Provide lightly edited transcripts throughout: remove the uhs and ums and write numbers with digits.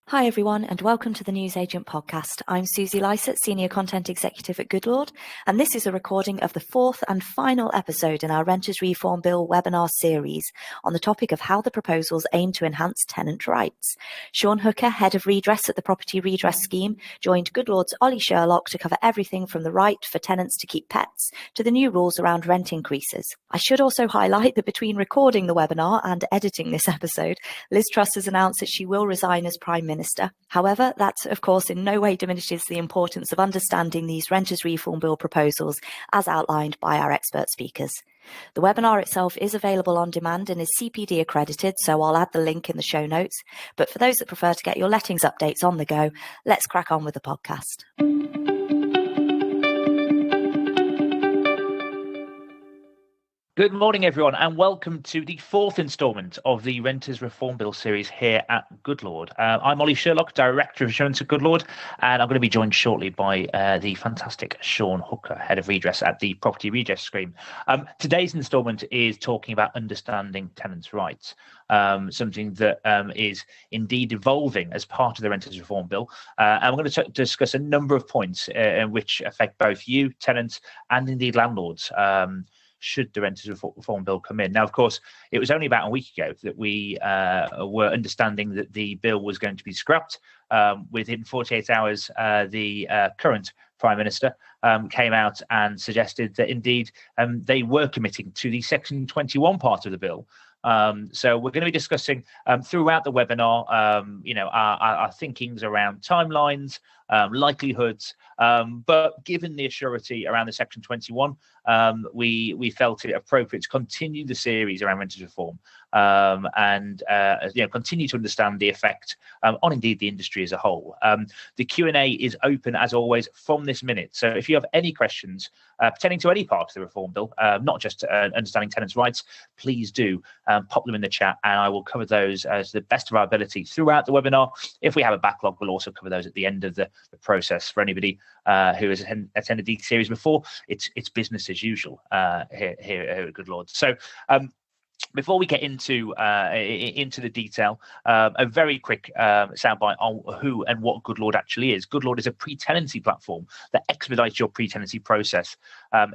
Hi everyone, and welcome to the Newsagent podcast. I'm Susie Lysett, Senior Content Executive at Goodlord, and this is a recording of the fourth and final episode in our Renters Reform Bill webinar series on the topic of how the proposals aim to enhance tenant rights. Sean Hooker, Head of Redress at the Property Redress Scheme, joined Goodlord's Ollie Sherlock to cover everything from the right for tenants to keep pets to the new rules around rent increases. I should also highlight that between recording the webinar and editing this episode, Liz Truss has announced that she will resign as Prime Minister. However, that, of course, in no way diminishes the importance of understanding these Renters Reform Bill proposals as outlined by our expert speakers. The webinar itself is available on demand and is CPD accredited, so I'll add the link in the show notes. But for those that prefer to get your lettings updates on the go, let's crack on with the podcast. Good morning, everyone, and welcome to the fourth instalment of the Renters Reform Bill series here at Goodlord. I'm Ollie Sherlock, Director of Assurance at Goodlord, and I'm going to be joined shortly by the fantastic Sean Hooker, Head of Redress at the Property Redress Scheme. Today's instalment is talking about understanding tenants' rights, something that is indeed evolving as part of the Renters Reform Bill. And we're going to discuss a number of points which affect both you, tenants, and indeed landlords. Should the Renters Reform Bill come in. Now, of course, it was only about a week ago that we were understanding that the bill was going to be scrapped. Within 48 hours, the current Prime Minister came out and suggested that indeed they were committing to the Section 21 part of the bill. So we're going to be discussing throughout the webinar, our thinkings around timelines, likelihoods, but given the assurity around the Section 21, we felt it appropriate to continue the series around renters reform and continue to understand the effect on indeed the industry as a whole. The Q&A is open as always from this minute. So if you have any questions pertaining to any part of the reform bill, not just understanding tenants' rights, please do pop them in the chat, and I will cover those as the best of our ability throughout the webinar. If we have a backlog, we'll also cover those at the end of the process. For anybody who has attended the series before, it's business as usual here at Goodlord. So before we get into the detail, a very quick soundbite on who and what Goodlord actually is. Goodlord is a pre-tenancy platform that expedites your pre-tenancy process.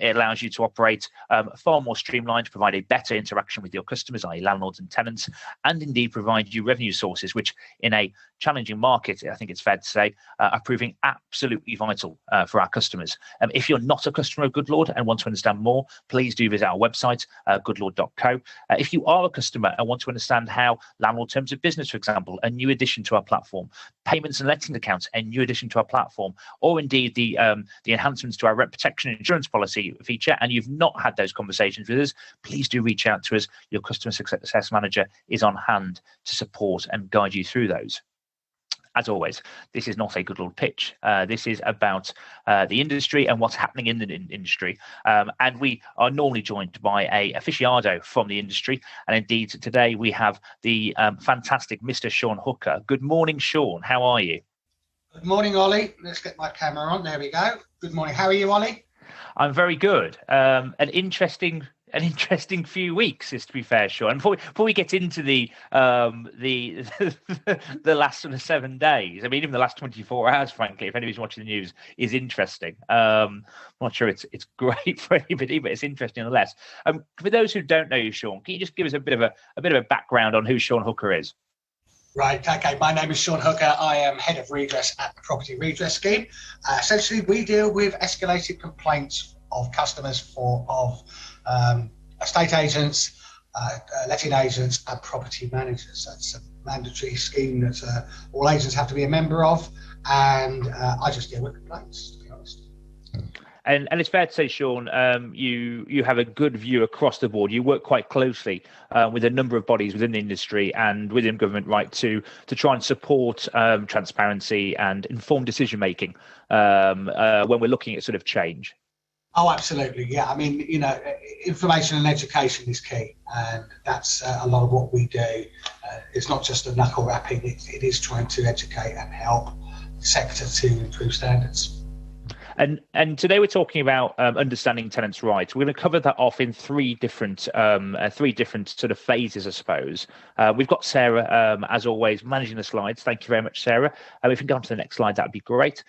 It allows you to operate far more streamlined, to provide a better interaction with your customers, i.e. landlords and tenants, and indeed provide you revenue sources, which in a challenging market, I think it's fair to say, are proving absolutely vital for our customers. If you're not a customer of Goodlord and want to understand more, please do visit our website, goodlord.co. If you are a customer and want to understand how landlord terms of business, for example, a new addition to our platform, payments and letting accounts, a new addition to our platform, or indeed the enhancements to our rent protection insurance policy feature, and you've not had those conversations with us, please do reach out to us. Your customer success manager is on hand to support and guide you through those. As always, this is not a Goodlord pitch. This is about the industry and what's happening in the industry. And we are normally joined by a aficionado from the industry. And indeed, today we have the fantastic Mr. Sean Hooker. Good morning, Sean. How are you? Good morning, Ollie. Let's get my camera on. There we go. Good morning. How are you, Ollie? I'm very good. An interesting few weeks, is to be fair, Sean. Before we get into the last sort of 7 days, I mean, even the last 24 hours, frankly, if anybody's watching the news, is interesting. I'm not sure it's great for anybody, but it's interesting nonetheless. For those who don't know you, Sean, can you just give us a bit of a background on who Sean Hooker is? Right, okay. My name is Sean Hooker. I am Head of Redress at the Property Redress Scheme. Essentially, we deal with escalated complaints of customers of estate agents, letting agents, and property managers. That's a mandatory scheme that all agents have to be a member of, and I just deal with complaints, to be honest. And it's fair to say, Sean, you have a good view across the board. You work quite closely with a number of bodies within the industry and within government, right, to try and support transparency and informed decision making when we're looking at sort of change. Oh, absolutely. Yeah. I mean, information and education is key, and that's a lot of what we do. It's not just a knuckle rapping. It is trying to educate and help the sector to improve standards. And today we're talking about understanding tenants' rights. We're going to cover that off in three different sort of phases, I suppose. We've got Sarah, as always, managing the slides. Thank you very much, Sarah. If you can go on to the next slide, that would be great.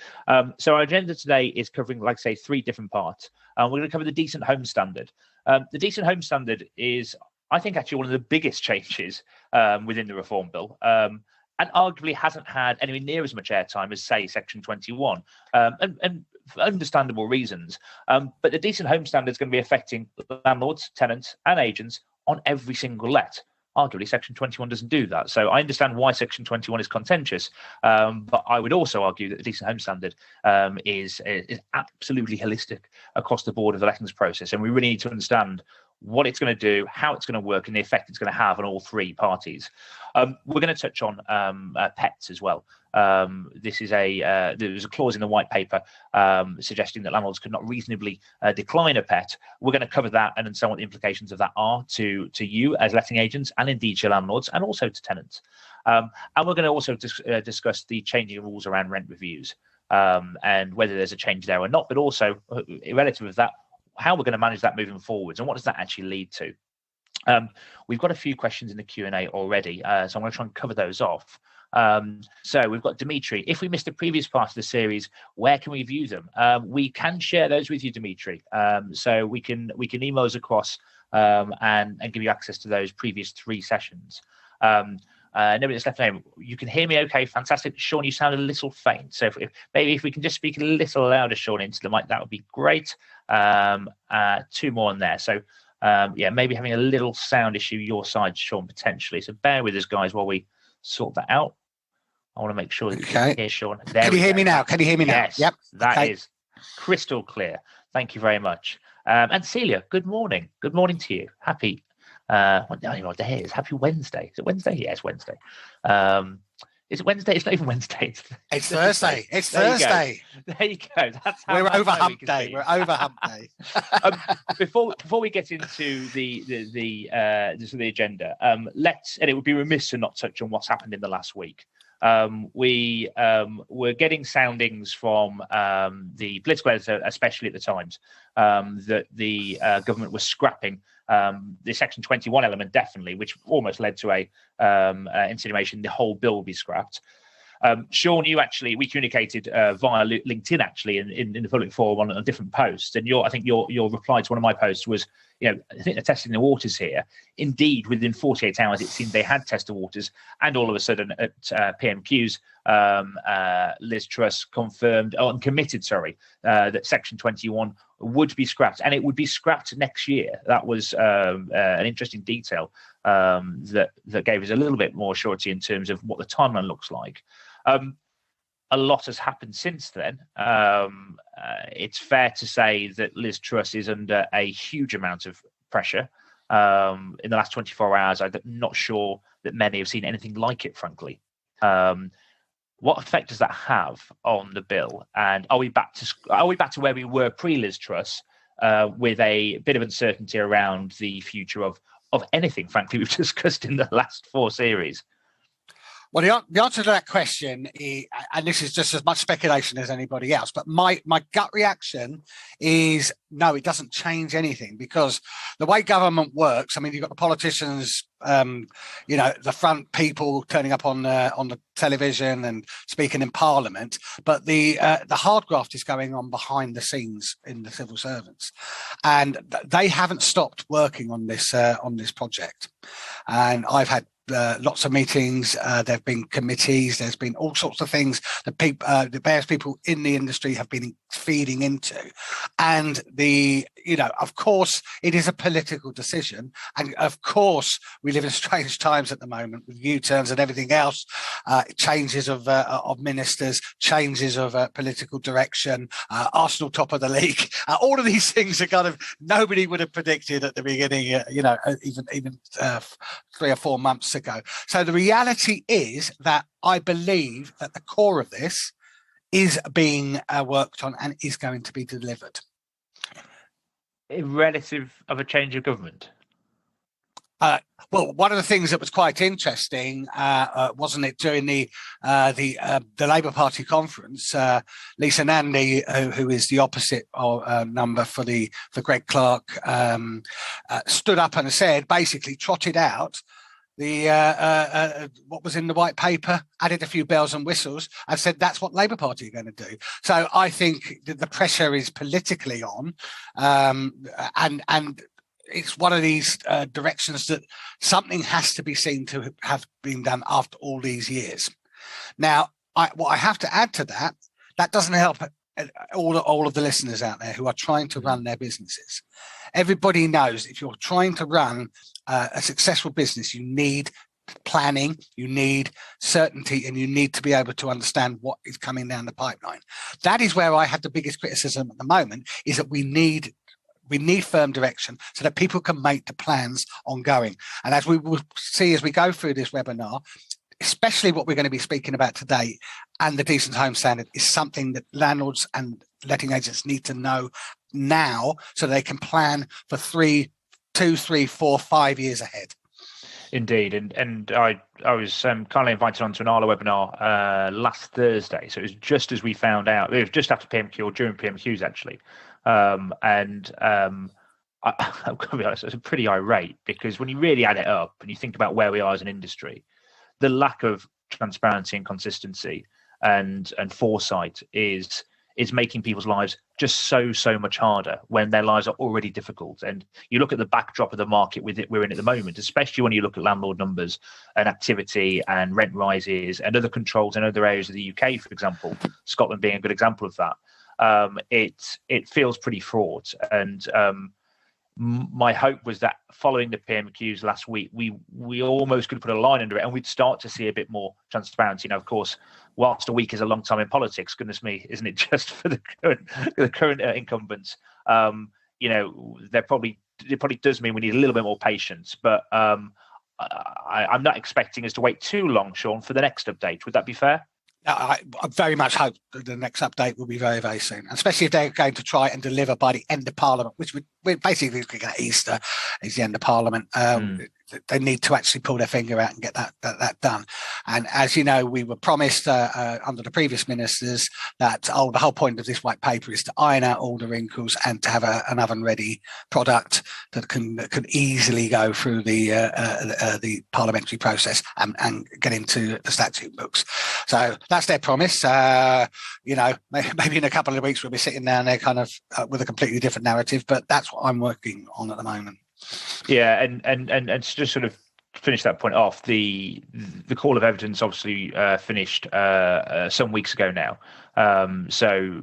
So our agenda today is covering, like I say, three different parts. We're going to cover the Decent Home Standard. The Decent Home Standard is, I think, actually one of the biggest changes within the Reform Bill. And arguably hasn't had anywhere near as much airtime as, say, Section 21, and for understandable reasons. But the Decent Home Standard is going to be affecting landlords, tenants, and agents on every single let. Arguably, Section 21 doesn't do that. So I understand why Section 21 is contentious, but I would also argue that the Decent Home Standard is absolutely holistic across the board of the lettings process, and we really need to understand what it's going to do, how it's going to work, and the effect it's going to have on all three parties. We're going to touch on pets as well. There's a clause in the white paper suggesting that landlords could not reasonably decline a pet. We're going to cover that and understand what the implications of that are to you as letting agents, and indeed to landlords, and also to tenants. And we're going to also discuss the changing rules around rent reviews, and whether there's a change there or not, but also, relative of that, how we're going to manage that moving forwards, and what does that actually lead to. We've got a few questions in the Q&A already, so I'm going to try and cover those off. So we've got Dimitri. If we missed the previous part of the series, where can we view them? We can share those with you, Dimitri. So we can email us across and give you access to those previous three sessions. Nobody that's left a name. You can hear me okay, fantastic. Sean, you sound a little faint. So maybe if we can just speak a little louder, Sean, into the mic, that would be great. Two more on there. So yeah, maybe having a little sound issue your side, Sean, potentially. So bear with us, guys, while we sort that out. I want to make sure that you can hear Sean. Can you hear me now? Can you hear me now? Yes, yep. That is crystal clear. Thank you very much. And Celia, good morning. Good morning to you. Happy, I don't know what day it is. Happy Wednesday. Is it Wednesday? Yes, Wednesday. Is it Wednesday? It's not even Wednesday. It's Thursday. It's Thursday. There you go. That's how we're over hump day. We're over hump day. Before we get into the agenda, and it would be remiss to not touch on what's happened in the last week. We were getting soundings from the political editor, especially at the Times, that the government was scrapping the Section 21 element, definitely, which almost led to a insinuation the whole bill will be scrapped. Sean, we communicated via LinkedIn actually in the public forum on different posts, and I think your reply to one of my posts was, I think they're testing the waters here. Indeed, within 48 hours, it seemed they had tested the waters, and all of a sudden at PMQs, Liz Truss committed, that Section 21 would be scrapped, and it would be scrapped next year. That was an interesting detail that gave us a little bit more surety in terms of what the timeline looks like. A lot has happened since then. It's fair to say that Liz Truss is under a huge amount of pressure. In the last 24 hours, I'm not sure that many have seen anything like it, frankly. What effect does that have on the bill? And are we back to where we were pre-Liz Truss, with a bit of uncertainty around the future of anything, frankly, we've discussed in the last four series? Well, the answer to that question is, and this is just as much speculation as anybody else, but my gut reaction is no, it doesn't change anything, because the way government works, I mean, you've got the politicians, the front people turning up on the television and speaking in Parliament, but the hard graft is going on behind the scenes in the civil servants, and they haven't stopped working on this project. And I've had lots of meetings. There have been committees. There's been all sorts of things that the various people in the industry have been feeding into, and of course, it is a political decision, and of course, we live in strange times at the moment with U-turns and everything else, changes of ministers, changes of political direction, Arsenal top of the league. All of these things are kind of nobody would have predicted at the beginning, even 3 or 4 months ago. So the reality is that I believe that the core of this is being worked on and is going to be delivered. Relative of a change of government? Well, one of the things that was quite interesting, wasn't it, during the Labour Party conference, Lisa Nandy, who is the opposite number for Greg Clark, stood up and said, basically trotted out what was in the white paper, added a few bells and whistles, and said that's what Labour Party are going to do. So I think that the pressure is politically on, and it's one of these directions that something has to be seen to have been done after all these years. Now, what I have to add to that doesn't help all of the listeners out there who are trying to run their businesses. Everybody knows if you're trying to run a successful business, you need planning, you need certainty, and you need to be able to understand what is coming down the pipeline. That is where I have the biggest criticism at the moment, is that we need firm direction so that people can make the plans ongoing. And as we will see as we go through this webinar, especially what we're going to be speaking about today and the Decent Home Standard is something that landlords and letting agents need to know now so they can plan for 2, 3, 4, 5 years ahead. Indeed, and I was kindly invited onto an ALA webinar last Thursday, so it was just as we found out. It was just after PMQ, or during PMQs actually, I'm going to be honest, I was pretty irate, because when you really add it up and you think about where we are as an industry, the lack of transparency and consistency and foresight is making people's lives just so much harder when their lives are already difficult. And you look at the backdrop of the market we're in at the moment, especially when you look at landlord numbers and activity and rent rises and other controls in other areas of the UK, for example, Scotland being a good example of that. It feels pretty fraught. And my hope was that following the PMQs last week, we almost could put a line under it and we'd start to see a bit more transparency. Now, of course, whilst a week is a long time in politics, goodness me, isn't it just for the current incumbents? It probably does mean we need a little bit more patience. But I'm not expecting us to wait too long, Sean, for the next update. Would that be fair? I very much hope that the next update will be very, very soon, especially if they're going to try and deliver by the end of Parliament, which we're basically looking at Easter is the end of Parliament. They need to actually pull their finger out and get that done. And as you know, we were promised under the previous ministers that the whole point of this white paper is to iron out all the wrinkles and to have an oven-ready product that can easily go through the parliamentary process and get into the statute books. So that's their promise. Maybe in a couple of weeks we'll be sitting down there kind of with a completely different narrative, but that's what I'm working on at the moment. Yeah, and to just sort of finish that point off, the call of evidence obviously finished some weeks ago now. So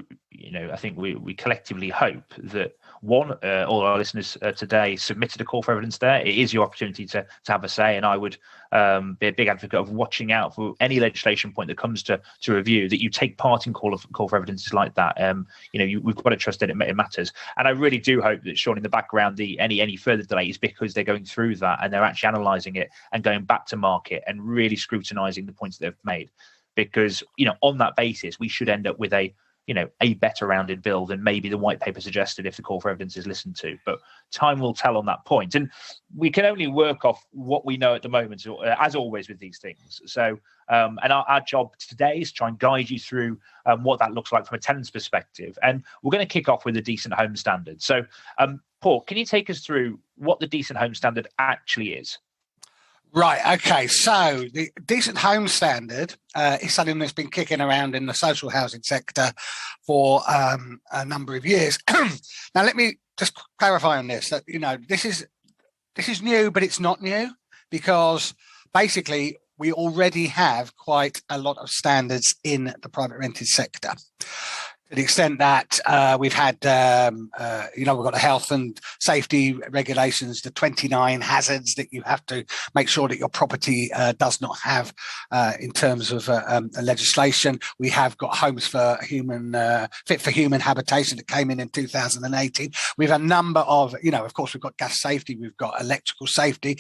I think we collectively hope that all our listeners today submitted a call for evidence there. It is your opportunity to have a say, and I would be a big advocate of watching out for any legislation point that comes to review, that you take part in call for evidences like that. We've got to trust that it matters, and I really do hope that, Sean, in the background, any further delay is because they're going through that and they're actually analysing it and going back to market and really scrutinising the points that they've made, because on that basis we should end up with a better rounded bill than maybe the white paper suggested if the call for evidence is listened to. But time will tell on that point. And we can only work off what we know at the moment, as always with these things. So, and our job today is to try and guide you through what that looks like from a tenant's perspective. And we're going to kick off with the Decent Home Standard. So, Paul, can you take us through what the Decent Home Standard actually is? Right. Okay. So the Decent Home Standard is something that's been kicking around in the social housing sector for a number of years. Now, let me just clarify on this. That this is new, but it's not new, because basically we already have quite a lot of standards in the private rented sector. To the extent that we've had, we've got the health and safety regulations, the 29 hazards that you have to make sure that your property does not have in terms of legislation. We have got homes for human, fit for human habitation that came in 2018. We have a number of, of course, we've got gas safety, we've got electrical safety.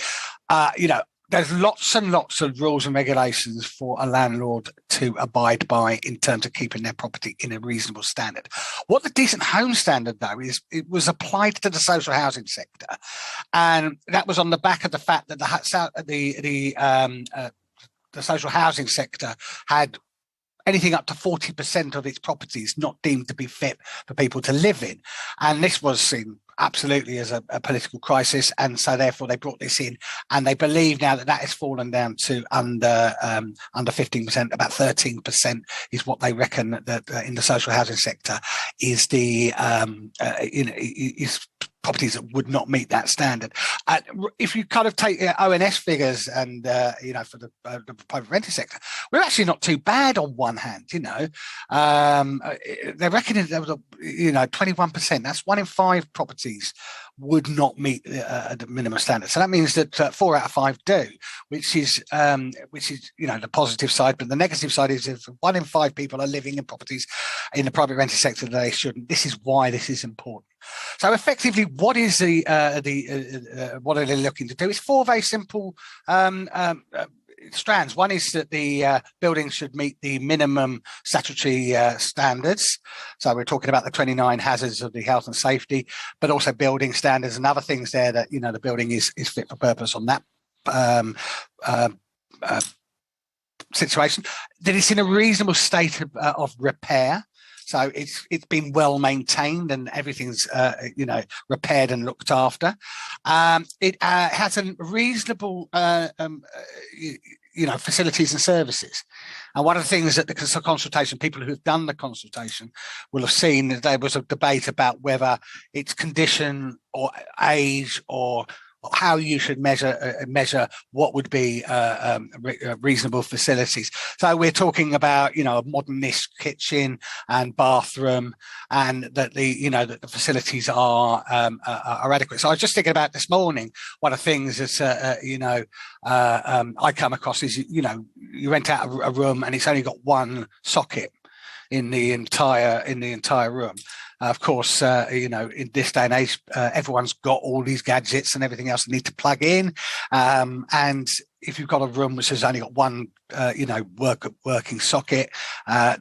there's lots and lots of rules and regulations for a landlord to abide by in terms of keeping their property in a reasonable standard. What the decent home standard, though, is it was applied to the social housing sector, and that was on the back of the fact that the social housing sector had anything up to 40% of its properties not deemed to be fit for people to live in. And this was seen absolutely as a political crisis. And so therefore they brought this in, and they believe now that that has fallen down to under 15%, about 13% is what they reckon that in the social housing sector is the, is properties that would not meet that standard. If you kind of take ONS figures and, for the private rented sector, we're actually not too bad on one hand, they're reckoning there was 21%. That's 1 in 5 properties would not meet the minimum standard. So that means that 4 out of 5 do, which is the positive side. But the negative side is if 1 in 5 people are living in properties in the private rented sector that they shouldn't. This is why this is important. So effectively, what is what are they looking to do? It's 4 very simple strands. One is that the building should meet the minimum statutory standards. So we're talking about the 29 hazards of the health and safety, but also building standards and other things there that, the building is fit for purpose on that situation. That it's in a reasonable state of repair. So it's been well maintained and everything's repaired and looked after. It has a reasonable facilities and services. And one of the things that the consultation, people who've done the consultation will have seen that there was a debate about whether it's condition or age or how you should measure what would be reasonable facilities. So we're talking about a modernist kitchen and bathroom, and that the facilities are adequate. So I was just thinking about this morning. One of the things that I come across is you rent out a room and it's only got one socket in the entire room. Of course, in this day and age, everyone's got all these gadgets and everything else they need to plug in. And if you've got a room which has only got one, working socket,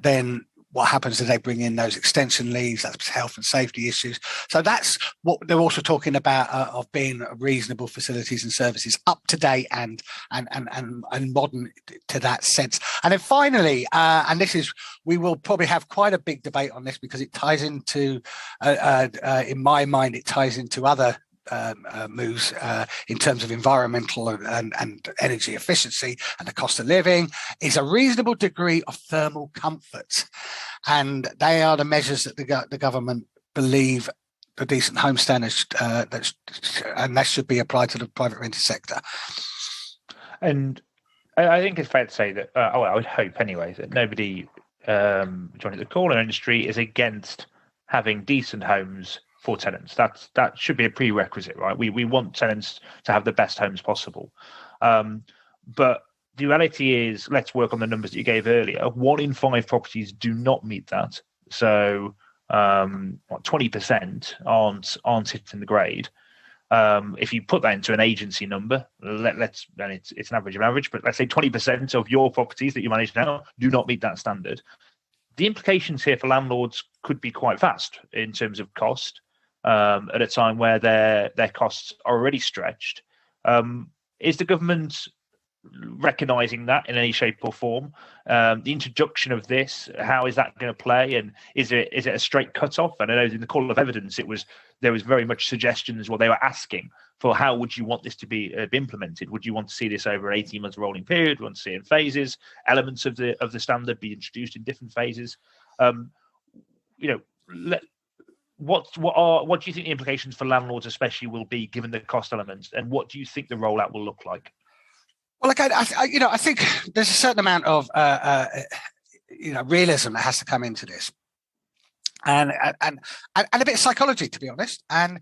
then what happens is they bring in those extension leads, that's health and safety issues. So that's what they're also talking about of being reasonable facilities and services, up to date and modern to that sense. And then finally, and this is, we will probably have quite a big debate on this because it ties into, in my mind, it ties into other moves in terms of environmental and energy efficiency and the cost of living, is a reasonable degree of thermal comfort. And they are the measures that the government believe the decent home standards and that should be applied to the private rented sector. And I think it's fair to say that, I would hope anyway, that nobody joining the call industry is against having decent homes for tenants. That should be a prerequisite, right? We want tenants to have the best homes possible. But the reality is, let's work on the numbers that you gave earlier. 1 in 5 properties do not meet that. So 20% aren't hitting the grade. If you put that into an agency number, it's an average of average, but let's say 20% of your properties that you manage now do not meet that standard. The implications here for landlords could be quite vast in terms of cost. At a time where their costs are already stretched. Is the government recognising that in any shape or form? The introduction of this, how is that going to play? And is it a straight cut-off? And I know in the call of evidence, there was very much suggestions. Well, they were asking for how would you want this to be implemented? Would you want to see this over an 18-month rolling period? Would you want to see it in phases? Elements of the standard be introduced in different phases? What do you think the implications for landlords especially will be given the cost elements, and what do you think the rollout will look like? Well, again, I think there's a certain amount of realism that has to come into this, and a bit of psychology, to be honest. And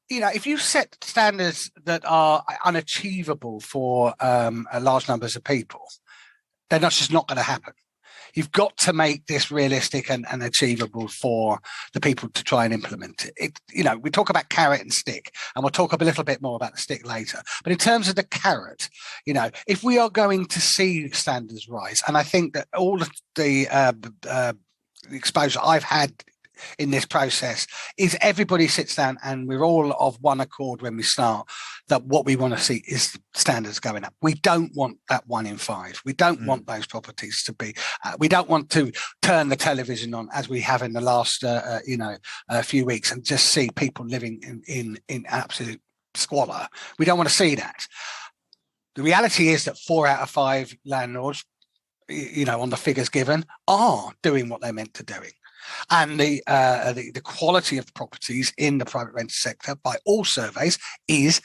if you set standards that are unachievable for large numbers of people, then that's just not going to happen. You've got to make this realistic and achievable for the people to try and implement it. We talk about carrot and stick, and we'll talk a little bit more about the stick later. But in terms of the carrot, if we are going to see standards rise, and I think that all of the exposure I've had in this process is everybody sits down and we're all of one accord when we start that what we want to see is standards going up. We don't want that 1 in 5. We don't want those properties to be, we don't want to turn the television on as we have in the last, few weeks and just see people living in absolute squalor. We don't want to see that. The reality is that 4 out of 5 landlords, on the figures given, are doing what they're meant to doing. And the quality of properties in the private rental sector, by all surveys, is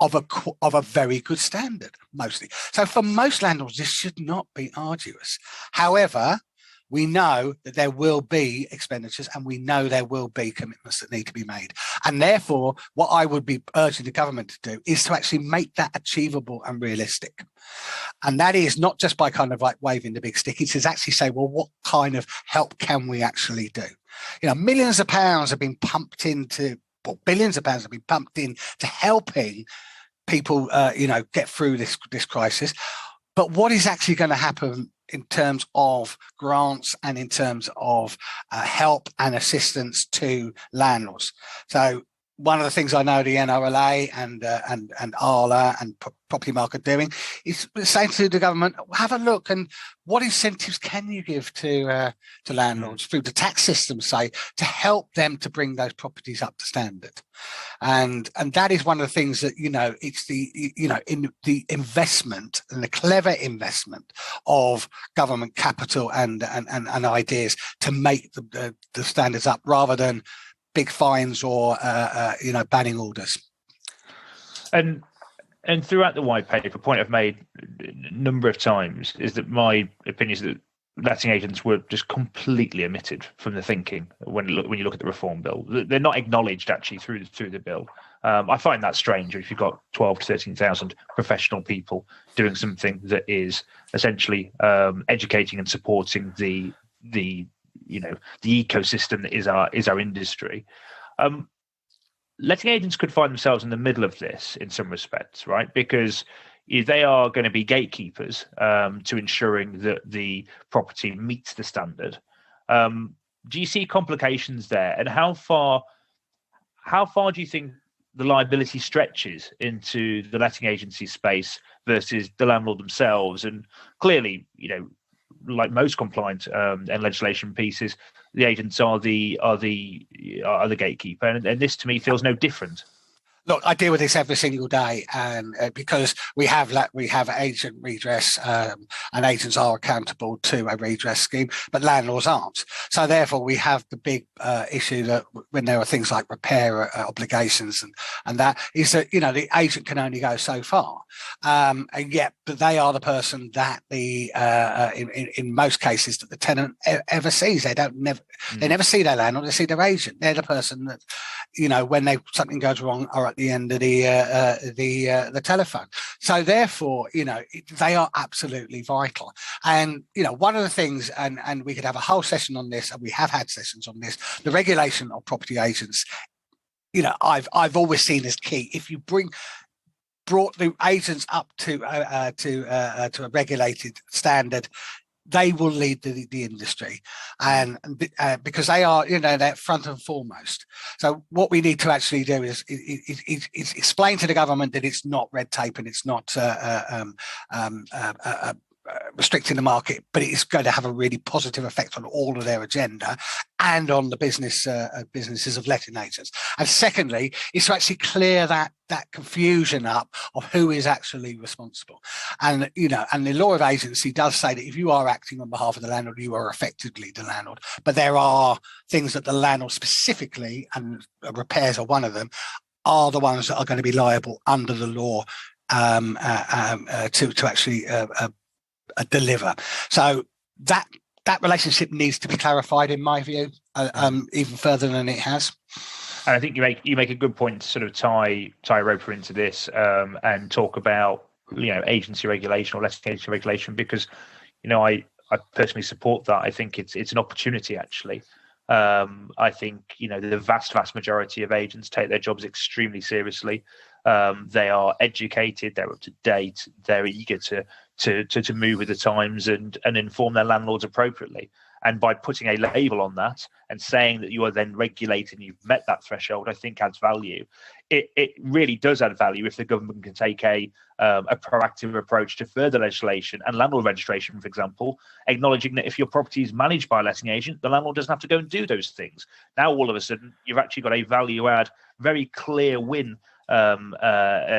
of a very good standard, mostly. So for most landlords, this should not be arduous. However, we know that there will be expenditures and we know there will be commitments that need to be made. And therefore, what I would be urging the government to do is to actually make that achievable and realistic. And that is not just by kind of like waving the big stick. It is actually say, well, what kind of help can we actually do? Millions of pounds have been pumped into, or billions of pounds have been pumped in to helping people, get through this crisis. But what is actually going to happen in terms of grants and in terms of help and assistance to landlords? So one of the things I know the NRLA and ALA and Property Market are doing is saying to the government, have a look and what incentives can you give to landlords through the tax system, say, to help them to bring those properties up to standard. And that is one of the things that, it's in the investment and the clever investment of government capital and ideas to make the standards up rather than big fines or banning orders. And throughout the white paper, a point I've made a number of times is that my opinion is that letting agents were just completely omitted from the thinking when you look at the reform bill. They're not acknowledged actually through the bill. I find that strange if you've got 12 to 13,000 professional people doing something that is essentially educating and supporting the ecosystem that is our industry. Letting agents could find themselves in the middle of this in some respects, right? Because they are going to be gatekeepers to ensuring that the property meets the standard. Do you see complications there? And how far do you think the liability stretches into the letting agency space versus the landlord themselves? And clearly, like most compliance and legislation pieces, the agents are the gatekeeper, and this to me feels no different. Look, I deal with this every single day, and because we have agent redress, and agents are accountable to a redress scheme, but landlords aren't. So therefore, we have the big issue that when there are things like repair obligations and that is that the agent can only go so far, and yet but they are the person that in most cases that the tenant ever sees. They never see their landlord. They see their agent. They're the person that when something goes wrong are at the end of the telephone. So therefore, they are absolutely vital. And one of the things, and we could have a whole session on this, and we have had sessions on this, the regulation of property agents. I've always seen as key. If you brought the agents up to a regulated standard, they will lead the industry, and because they are, they're front and foremost. So what we need to actually do is explain to the government that it's not red tape and it's not restricting the market, but it's going to have a really positive effect on all of their agenda and on the businesses of letting agents. And secondly, is to actually clear that confusion up of who is actually responsible. And and the law of agency does say that if you are acting on behalf of the landlord, you are effectively the landlord. But there are things that the landlord specifically, and repairs are one of them, are the ones that are going to be liable under the law to actually deliver. So that relationship needs to be clarified, in my view, even further than it has. And I think you make a good point to sort of tie Roper into this and talk about agency regulation or letting agency regulation, because I personally support that. I think it's an opportunity, actually. I think, the vast majority of agents take their jobs extremely seriously. They are educated, they're up to date, they're eager to move with the times and inform their landlords appropriately. And by putting a label on that and saying that you are then regulated and you've met that threshold, I think adds value. It really does add value if the government can take a proactive approach to further legislation and landlord registration, for example, acknowledging that if your property is managed by a letting agent, the landlord doesn't have to go and do those things. Now, all of a sudden, you've actually got a value add, very clear win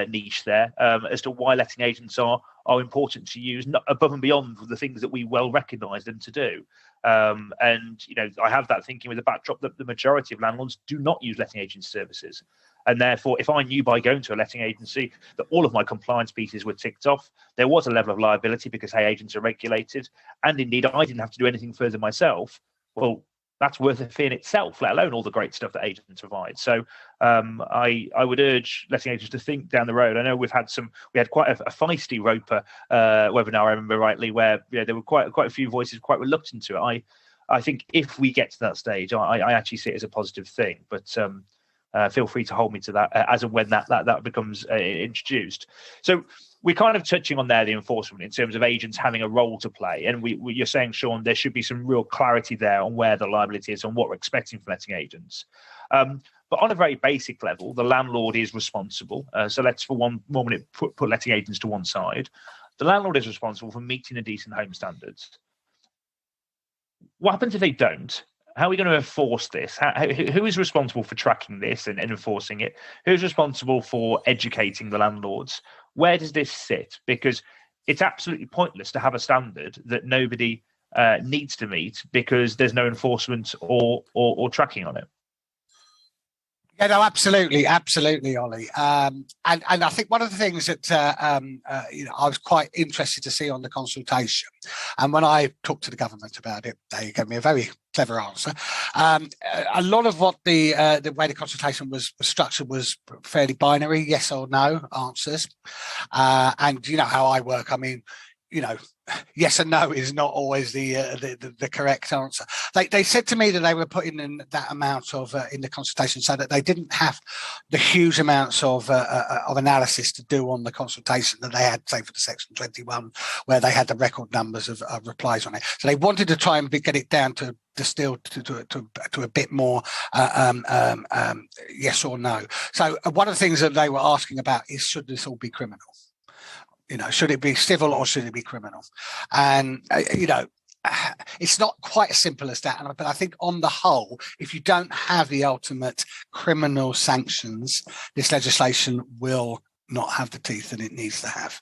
niche there as to why letting agents are important to use, not above and beyond the things that we well recognise them to do. And I have that thinking with the backdrop that the majority of landlords do not use letting agent services, and therefore, if I knew by going to a letting agency that all of my compliance pieces were ticked off, there was a level of liability because agents are regulated, and indeed I didn't have to do anything further myself. Well, that's worth a fee in itself, let alone all the great stuff that agents provide. So I would urge letting agents to think down the road. I know we had quite a feisty Roper webinar, I remember rightly, where there were quite a few voices quite reluctant to it. I think if we get to that stage, I actually see it as a positive thing. But feel free to hold me to that as and when that becomes introduced. So we're kind of touching on there the enforcement in terms of agents having a role to play, and you're saying, Sean, there should be some real clarity there on where the liability is and what we're expecting from letting agents. But on a very basic level, the landlord is responsible. So let's for one more minute put letting agents to one side. The landlord is responsible for meeting the decent home standards. What happens if they don't? How are we going to enforce this? Who is responsible for tracking this and enforcing it? Who's responsible for educating the landlords? Where does this sit? Because it's absolutely pointless to have a standard that nobody needs to meet because there's no enforcement or tracking on it. Yeah, no, absolutely, Ollie. And I think one of the things that I was quite interested to see on the consultation, and when I talked to the government about it, they gave me a very clever answer. A lot of what the way the consultation was structured was fairly binary, yes or no answers. And you know how I work. I mean, yes and no is not always the correct answer. They said to me that they were putting in that amount of in the consultation so that they didn't have the huge amounts of analysis to do on the consultation that they had, say, for the Section 21, where they had the record numbers of replies on it. So they wanted to try and get it down to distill to a bit more yes or no. So one of the things that they were asking about is, should this all be criminal? Should it be civil or should it be criminal? And, it's not quite as simple as that. But I think on the whole, if you don't have the ultimate criminal sanctions, this legislation will not have the teeth that it needs to have.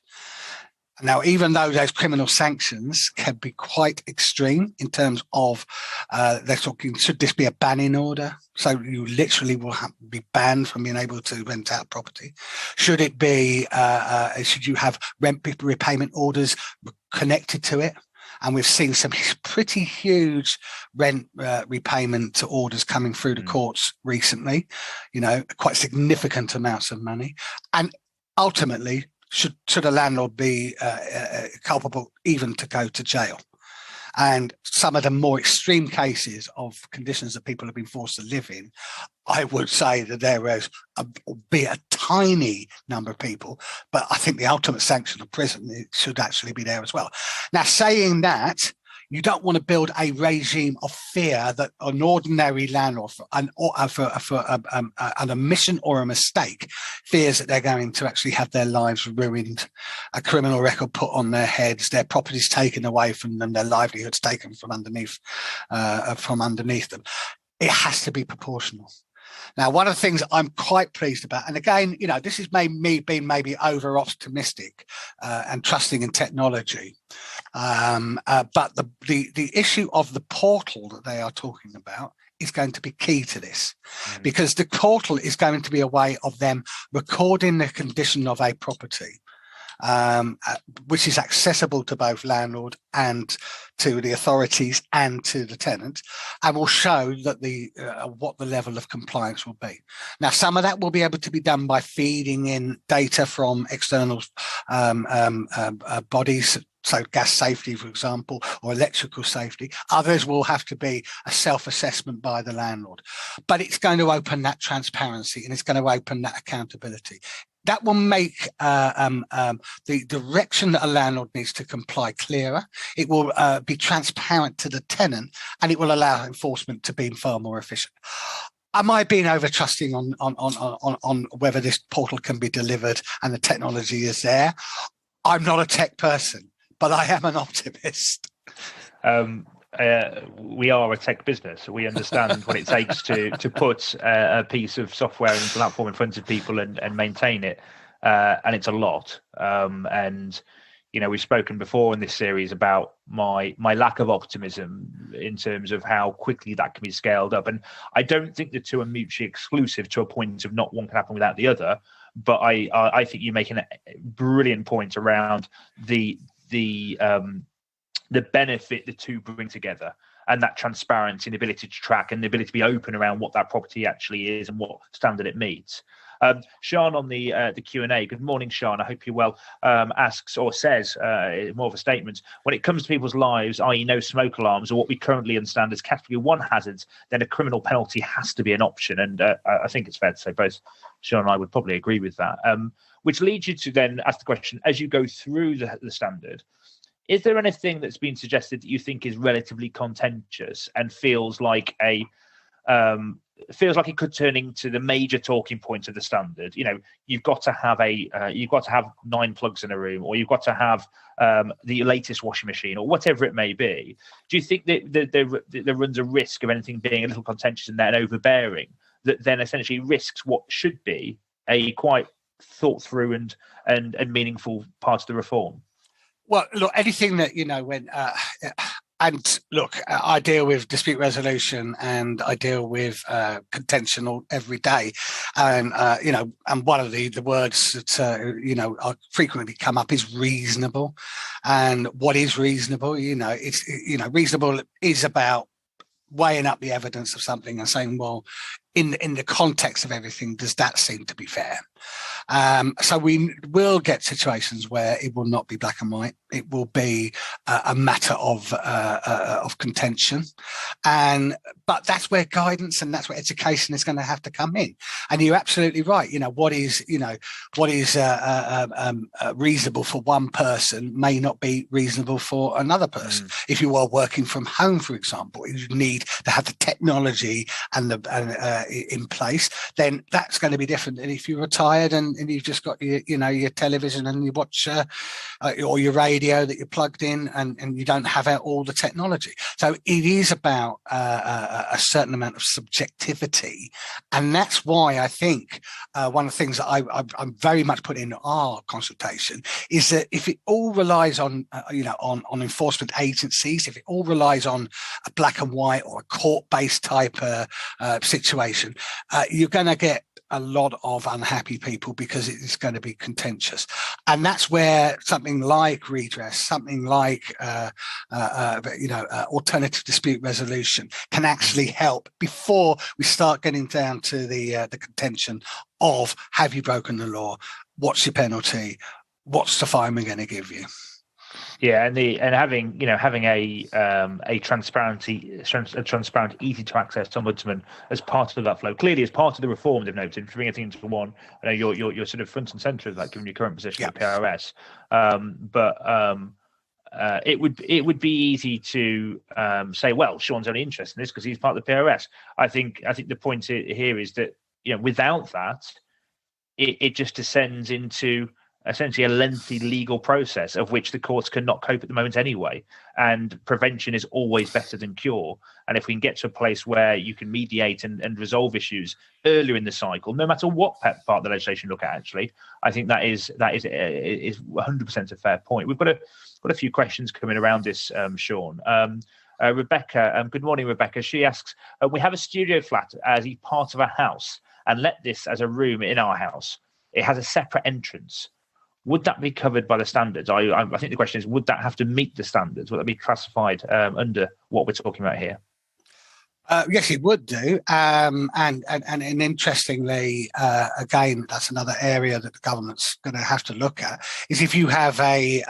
Now, even though those criminal sanctions can be quite extreme in terms of they're talking, should this be a banning order? So you literally will be banned from being able to rent out property. Should it be, should you have rent repayment orders connected to it? And we've seen some pretty huge rent repayment orders coming through the courts recently, quite significant amounts of money. And ultimately, should a landlord be culpable even to go to jail? And some of the more extreme cases of conditions that people have been forced to live in, I would say that there is be a tiny number of people, but I think the ultimate sanction of prison should actually be there as well. Now, saying that, you don't want to build a regime of fear that an ordinary landlord, for an omission or a mistake, fears that they're going to actually have their lives ruined, a criminal record put on their heads, their properties taken away from them, their livelihoods taken from underneath them. It has to be proportional. Now, one of the things I'm quite pleased about, and again, this is me being maybe over optimistic and trusting in technology, but the issue of the portal that they are talking about is going to be key to this, because the portal is going to be a way of them recording the condition of a property, which is accessible to both landlord and to the authorities and to the tenant, and will show that what the level of compliance will be. Now, some of that will be able to be done by feeding in data from external bodies so gas safety, for example, or electrical safety. Others will have to be a self-assessment by the landlord. But it's going to open that transparency, and it's going to open that accountability. That will make the direction that a landlord needs to comply clearer. It will be transparent to the tenant, and it will allow enforcement to be far more efficient. Am I being over trusting on whether this portal can be delivered and the technology is there? I'm not a tech person, but I am an optimist. We are a tech business. We understand what it takes to put a piece of software and platform in front of people and maintain it, and it's a lot. And we've spoken before in this series about my lack of optimism in terms of how quickly that can be scaled up. And I don't think the two are mutually exclusive to a point of not one can happen without the other. But I think you're making a brilliant point around the benefit the two bring together, and that transparency and the ability to track and the ability to be open around what that property actually is and what standard it meets. Sean on the Q&A, good morning, Sean. I hope you're well. Asks or says more of a statement. When it comes to people's lives, i.e. no smoke alarms or what we currently understand as category 1 hazards, then a criminal penalty has to be an option. And I think it's fair to say both Sean and I would probably agree with that. Which leads you to then ask the question, as you go through the standard, is there anything that's been suggested that you think is relatively contentious and feels like it could turn into the major talking point of the standard? You've got to have 9 plugs in a room, or you've got to have the latest washing machine, or whatever it may be. Do you think that there runs a risk of anything being a little contentious and then overbearing, that then essentially risks what should be a quite thought through and meaningful part of the reform? Well, look, anything that, and look, I deal with dispute resolution and I deal with contention every day. And, and one of the words that, frequently come up is reasonable. And what is reasonable? Reasonable is about weighing up the evidence of something and saying, well, in the context of everything, does that seem to be fair? So we will get situations where it will not be black and white. It will be a matter of contention, but that's where guidance and that's where education is going to have to come in. And you're absolutely right. What is reasonable for one person may not be reasonable for another person. If you are working from home, for example, you need to have the technology and in place. Then that's going to be different than if you're retired and you've just got your television and you watch or your radio that you're plugged in and you don't have all the technology. So it is about a certain amount of subjectivity, and that's why I think one of the things that I'm very much put in our consultation is that if it all relies on enforcement agencies, if it all relies on a black and white or a court-based type situation, you're going to get a lot of unhappy people because it's going to be contentious. And that's where something like redress, something like alternative dispute resolution can actually help before we start getting down to the contention of, have you broken the law? What's your penalty? What's the fine we're going to give you? Yeah, and having a transparent, easy to access ombudsman as part of that flow, clearly as part of the reform they've noted, to bring everything into one. I know you're sort of front and centre of that, given your current position at PRS. It would be easy to say, well, Sean's only interested in this because he's part of the PRS. I think the point here is that without that, it just descends into essentially a lengthy legal process of which the courts cannot cope at the moment anyway. And prevention is always better than cure. And if we can get to a place where you can mediate and resolve issues earlier in the cycle, no matter what part of the legislation you look at, actually, I think that is 100% a fair point. We've got a few questions coming around this, Sean. Rebecca, good morning, Rebecca. She asks, we have a studio flat as a part of a house and let this as a room in our house. It has a separate entrance. Would that be covered by the standards? I think the question is, would that have to meet the standards? Would that be classified under what we're talking about here? Yes, it would do. And interestingly, again, that's another area that the government's going to have to look at, is if you have a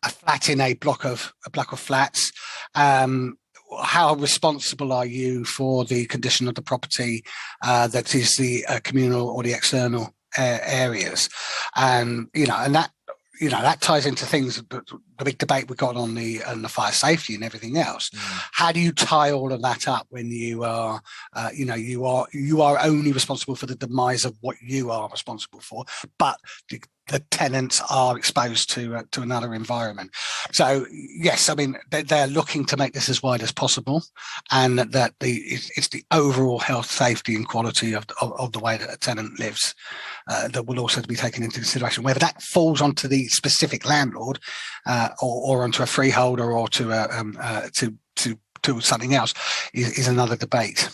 flat in a block of flats. How responsible are you for the condition of the property that is the communal or the external areas? And that ties into things, the big debate we got on the fire safety and everything else. How do you tie all of that up when you are only responsible for the demise of what you are responsible for, but the tenants are exposed to another environment? So yes, I mean they're looking to make this as wide as possible, and that it's the overall health, safety, and quality of the way that a tenant lives that will also be taken into consideration. Whether that falls onto the specific landlord or onto a freeholder or to something else is another debate.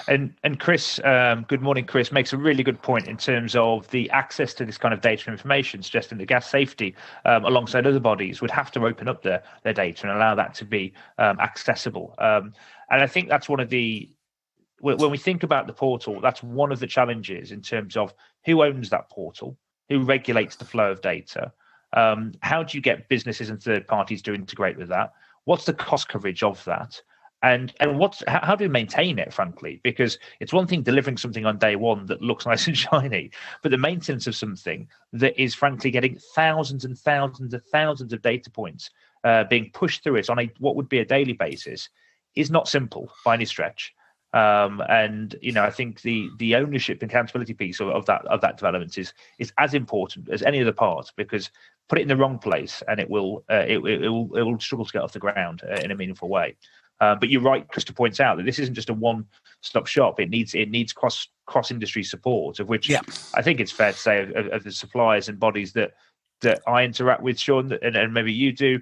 And Chris, good morning, Chris, makes a really good point in terms of the access to this kind of data and information, suggesting that gas safety, alongside other bodies, would have to open up their data and allow that to be accessible. And I think that's one of the, when we think about the portal, that's one of the challenges in terms of who owns that portal, who regulates the flow of data, how do you get businesses and third parties to integrate with that? What's the cost coverage of that? And how do we maintain it, frankly? Because it's one thing delivering something on day one that looks nice and shiny, but the maintenance of something that is frankly getting thousands and thousands and thousands of data points being pushed through it on what would be a daily basis is not simple by any stretch. And I think the ownership and accountability piece of that development is as important as any other part, because put it in the wrong place and it will struggle to get off the ground in a meaningful way. But you're right, Chris, to point out that this isn't just a one-stop shop. It needs cross-industry support, of which I think it's fair to say of the suppliers and bodies that I interact with, Sean, and maybe you do.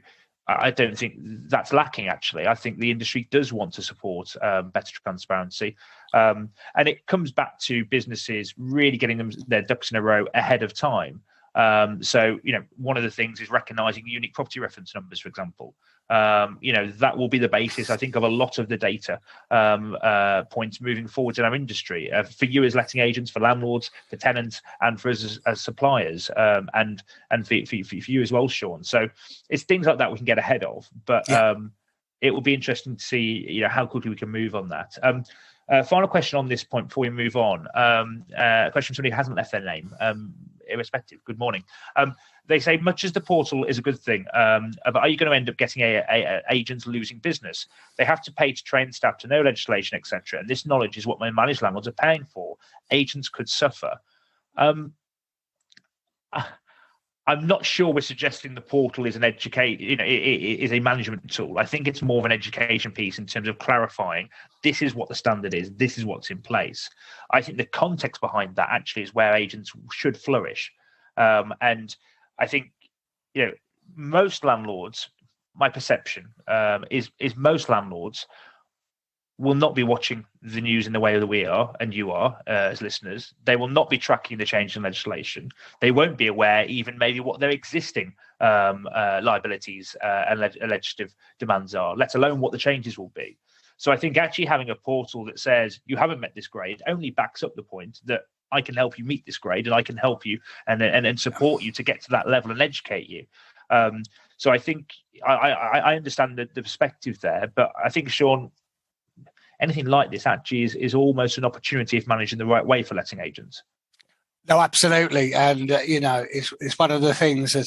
I don't think that's lacking, actually. I think the industry does want to support better transparency. And it comes back to businesses really getting their ducks in a row ahead of time. So, one of the things is recognising unique property reference numbers, for example. That will be the basis, I think, of a lot of the data points moving forward in our industry, for you as letting agents, for landlords, for tenants, and for us as suppliers, and for you as well, Sean. So it's things like that we can get ahead of, but it will be interesting to see how quickly we can move on that. Final question on this point before we move on. A question from somebody who hasn't left their name. Irrespective, good morning. They say, much as the portal is a good thing, but are you going to end up getting agents losing business? They have to pay to train staff to know legislation, etc. And this knowledge is what my managed landlords are paying for. Agents could suffer. I'm not sure we're suggesting the portal is is a management tool. I think it's more of an education piece in terms of clarifying this is what the standard is, this is what's in place. I think the context behind that actually is where agents should flourish. And I think, most landlords, my perception is most landlords will not be watching the news in the way that we are and you are as listeners. They will not be tracking the change in legislation. They won't be aware even maybe what their existing liabilities and legislative demands are, let alone what the changes will be. So I think actually having a portal that says you haven't met this grade only backs up the point that I can help you meet this grade and I can help you and support you to get to that level and educate you. So I think I understand the perspective there, but I think, Sean, anything like this actually is almost an opportunity if managed in the right way for letting agents. No, absolutely. And, it's one of the things that,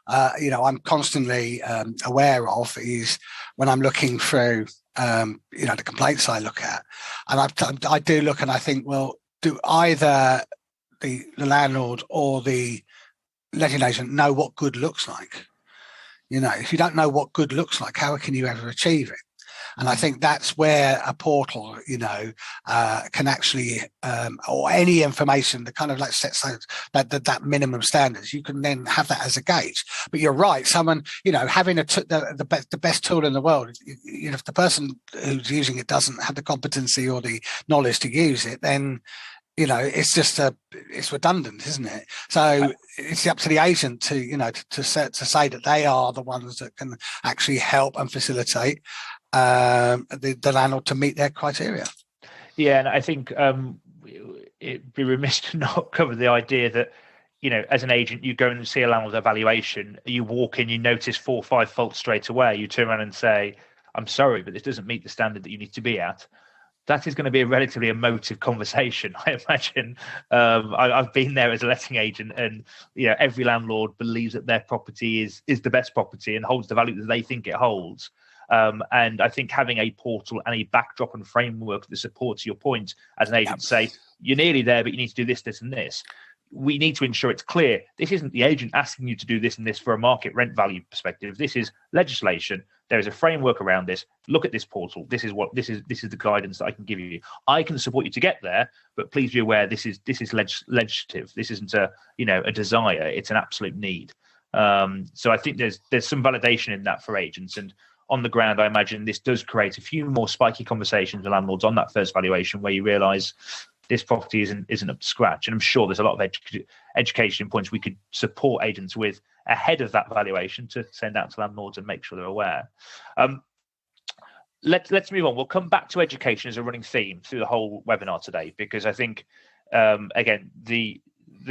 I'm constantly aware of is when I'm looking through, the complaints I look at. And I do look and I think, well, do either the landlord or the letting agent know what good looks like? If you don't know what good looks like, how can you ever achieve it? And I think that's where a portal, can actually, or any information that kind of like sets that minimum standards, you can then have that as a gauge. But you're right, someone, having the best tool in the world, if the person who's using it doesn't have the competency or the knowledge to use it, then it's redundant, isn't it? So it's up to the agent to say that they are the ones that can actually help and facilitate the landlord to meet their criteria. Yeah, and I think it'd be remiss to not cover the idea that as an agent, you go and see a landlord evaluation, you walk in, you notice 4 or 5 faults straight away, you turn around and say, I'm sorry, but this doesn't meet the standard that you need to be at. That is going to be a relatively emotive conversation, I imagine. I've been there as a letting agent, and every landlord believes that their property is the best property and holds the value that they think it holds. And I think having a portal and a backdrop and framework that supports your point as an agent, say you're nearly there, but you need to do this, this, and this. We need to ensure it's clear. This isn't the agent asking you to do this and this for a market rent value perspective. This is legislation. There is a framework around this. Look at this portal. This is the guidance that I can give you. I can support you to get there, but please be aware this is legislative. This isn't a desire. It's an absolute need. So I think there's some validation in that for agents, and on the ground, I imagine this does create a few more spiky conversations with landlords on that first valuation where you realise this property isn't up to scratch. And I'm sure there's a lot of education points we could support agents with ahead of that valuation to send out to landlords and make sure they're aware. Let's move on. We'll come back to education as a running theme through the whole webinar today, because I think, again, the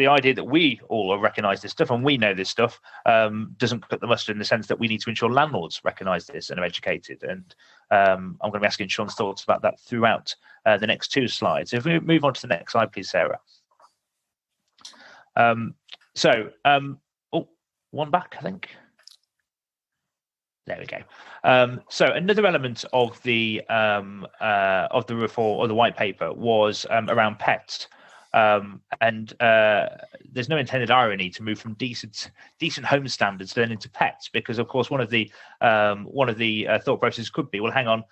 idea that we all recognise this stuff and we know this stuff doesn't cut the mustard, in the sense that we need to ensure landlords recognise this and are educated. And I'm going to be asking Sean's thoughts about that throughout the next 2 slides. If we move on to the next slide, please, Sarah. One back, I think. There we go. So another element of the reform or the white paper was around pets. And there's no intended irony to move from decent home standards then into pets, because of course one of the thought processes could be, well, hang on,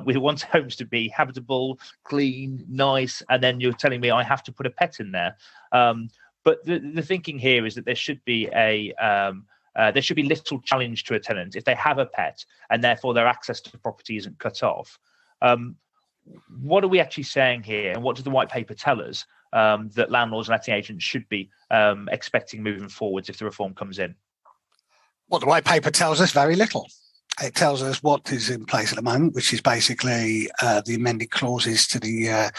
we want homes to be habitable, clean, nice, and then you're telling me I have to put a pet in there. But the thinking here is that there should be little challenge to a tenant if they have a pet, and therefore their access to the property isn't cut off. What are we actually saying here, and what does the white paper tell us that landlords and letting agents should be expecting moving forwards if the reform comes in? Well, the white paper tells us very little. It tells us what is in place at the moment, which is basically the amended clauses to the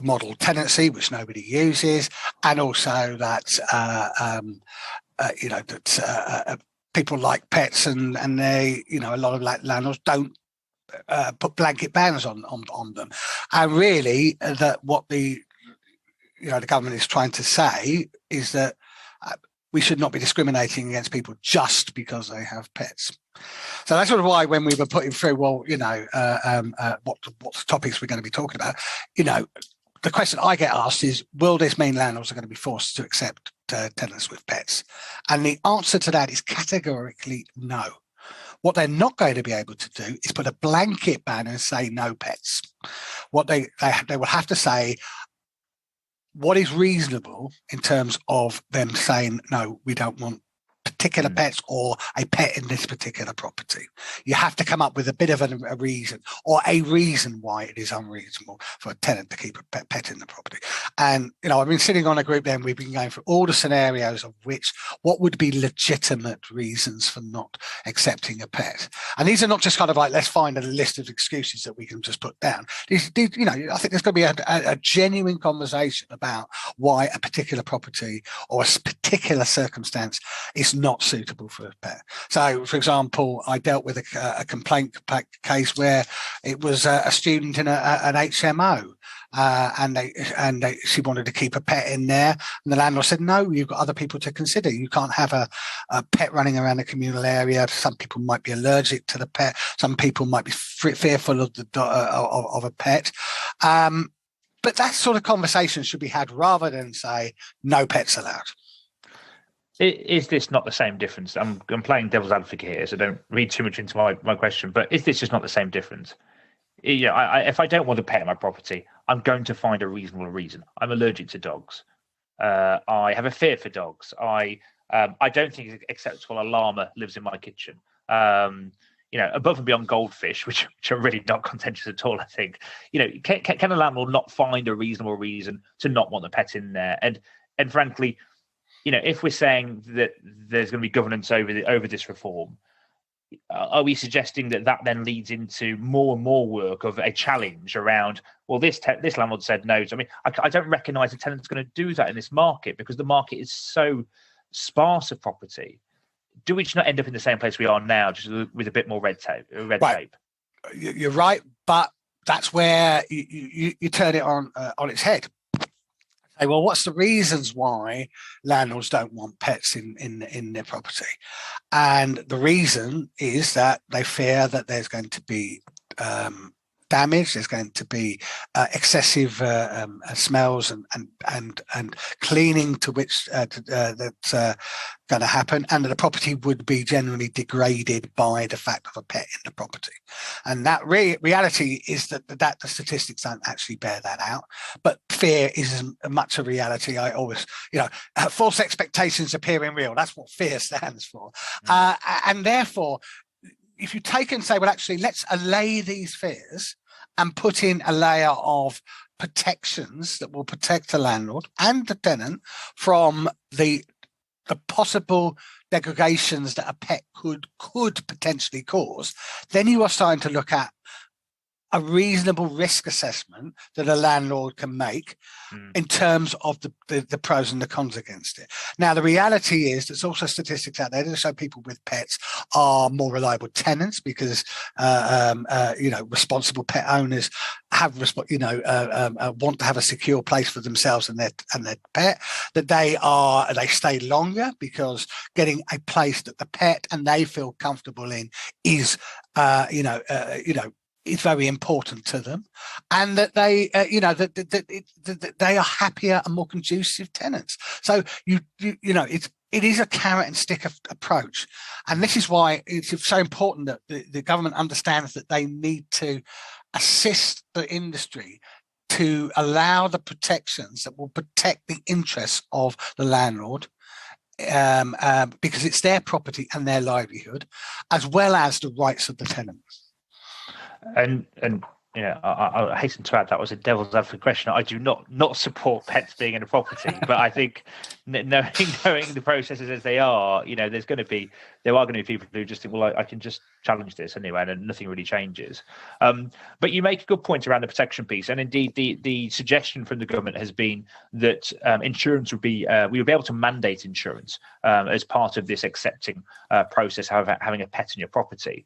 model tenancy, which nobody uses, and also that people like pets, and they, a lot of landlords don't put blanket bans on them. And really, that what the government is trying to say is that we should not be discriminating against people just because they have pets. So that's sort of why, when we were putting through, what topics we're going to be talking about, the question I get asked is, will this mean landlords are going to be forced to accept tenants with pets? And the answer to that is categorically no. What they're not going to be able to do is put a blanket ban and say no pets. What they will have to say, what is reasonable in terms of them saying, no, we don't want particular pets or a pet in this particular property. You have to come up with a bit of a reason, or a reason why it is unreasonable for a tenant to keep a pet in the property. And, I've been sitting on a group there, and we've been going through all the scenarios of what would be legitimate reasons for not accepting a pet. And these are not just kind of like, let's find a list of excuses that we can just put down. I think there's going to be a genuine conversation about why a particular property or a particular circumstance is not suitable for a pet. So, for example, I dealt with a complaint case where it was a student in an HMO, and she wanted to keep a pet in there, and the landlord said, no, you've got other people to consider. You can't have a pet running around the communal area. Some people might be allergic to the pet. Some people might be fearful of of a pet. But that sort of conversation should be had rather than say no pets allowed. Is this not the same difference? I'm playing devil's advocate here, so don't read too much into my question, but is this just not the same difference? If I don't want a pet in my property, I'm going to find a reasonable reason. I'm allergic to dogs. I have a fear for dogs. I don't think it's acceptable a llama lives in my kitchen. Above and beyond goldfish, which are really not contentious at all, I think. Can a landlord not find a reasonable reason to not want the pet in there? And frankly, if we're saying that there's going to be governance over this reform, are we suggesting that then leads into more and more work of a challenge around, well, this landlord said no. I mean, I don't recognise a tenant's going to do that in this market because the market is so sparse of property. Do we just not end up in the same place we are now, just with a bit more red tape? Tape? You're right, but that's where you turn it on its head. Say, well, what's the reasons why landlords don't want pets in their property? And the reason is that they fear that there's going to be damage, there's going to be excessive smells and cleaning to which that's going to happen, and that the property would be generally degraded by the fact of a pet in the property. And that reality is that the statistics don't actually bear that out, but fear isn't much a reality. I always, false expectations appearing real. That's what fear stands for. And therefore, if you take and say, well, actually, let's allay these fears and put in a layer of protections that will protect the landlord and the tenant from the possible degradations that a pet could potentially cause, then you are starting to look at a reasonable risk assessment that a landlord can make in terms of the pros and the cons against it. Now, the reality is there's also statistics out there that show people with pets are more reliable tenants because, responsible pet owners have, want to have a secure place for themselves and their pet, that they stay longer because getting a place that the pet and they feel comfortable in is, is very important to them, and that they, that they are happier and more conducive tenants. So it is a carrot and stick approach, and this is why it's so important that the government understands that they need to assist the industry to allow the protections that will protect the interests of the landlord. Because it's their property and their livelihood, as well as the rights of the tenants. And I hasten to add that was a devil's advocate question. I do not support pets being in a property, but I think knowing the processes as they are, there are going to be people who just think, well, I can just challenge this anyway, and nothing really changes. But you make a good point around the protection piece, and indeed the suggestion from the government has been that insurance would be we would be able to mandate insurance as part of this accepting process, having a pet in your property.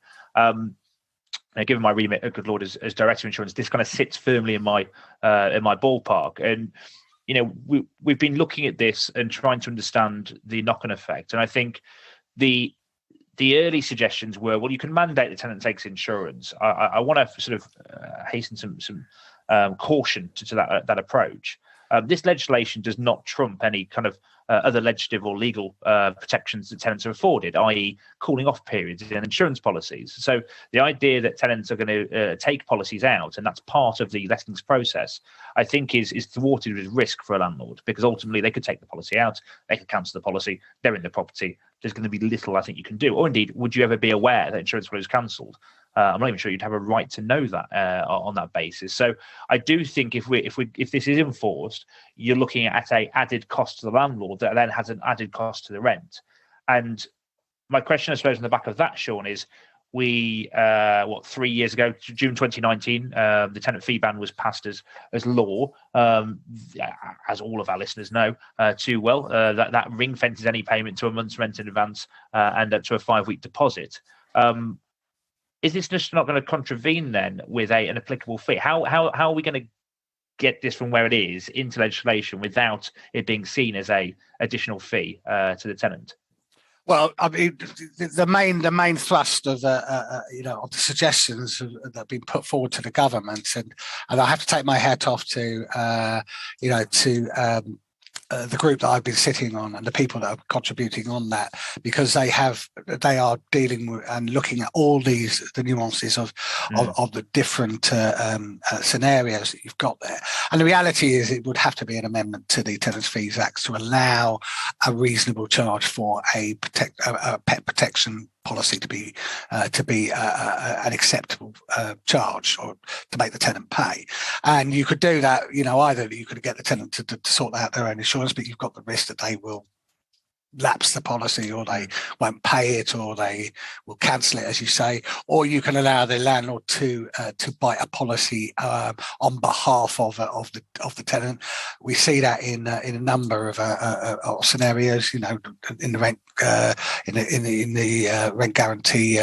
Now, given my remit at Goodlord as director of insurance, this kind of sits firmly in my ballpark. And we've been looking at this and trying to understand the knock-on effect. And I think the early suggestions were, well, you can mandate the tenant takes insurance. I want to sort of hasten some caution to that approach. This legislation does not trump any kind of other legislative or legal protections that tenants are afforded, i.e. cooling off periods and insurance policies. So the idea that tenants are going to take policies out, and that's part of the lettings process, I think is thwarted with risk for a landlord, because ultimately they could take the policy out, they could cancel the policy, they're in the property, there's going to be little I think you can do. Or indeed, would you ever be aware that insurance policy is cancelled? I'm not even sure you'd have a right to know that on that basis. So I do think if this is enforced, you're looking at a added cost to the landlord that then has an added cost to the rent. And my question, I suppose, on the back of that, Sean, is 3 years ago, June 2019, the tenant fee ban was passed as law, as all of our listeners know too well. That ring fences any payment to a month's rent in advance and to a 5-week deposit. Is this just not going to contravene then with an applicable fee? How are we going to get this from where it is into legislation without it being seen as a additional fee to the tenant? Well, I mean, the main thrust of of the suggestions that have been put forward to the government, and I have to take my hat off to the group that I've been sitting on and the people that are contributing on that, because they are dealing with and looking at all the nuances of the different scenarios that you've got there. And the reality is it would have to be an amendment to the Tenants Fees Act to allow a reasonable charge for a pet protection policy to be an acceptable charge, or to make the tenant pay. And you could do that, either you could get the tenant to sort out their own insurance, but you've got the risk that they will lapse the policy, or they won't pay it, or they will cancel it, as you say, or you can allow the landlord to bite a policy on behalf of the tenant. We see that in a number of scenarios. In the rent in the rent guarantee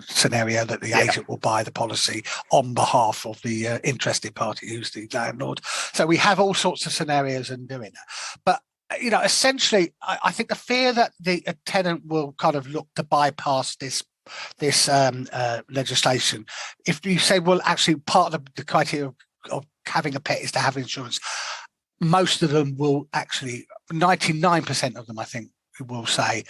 scenario, that the agent will buy the policy on behalf of the interested party, who's the landlord. So we have all sorts of scenarios in doing that, but essentially, I think the fear that the tenant will kind of look to bypass this legislation. If you say, well, actually, part of the criteria of having a pet is to have insurance, most of them will actually, 99% of them, I think, will say,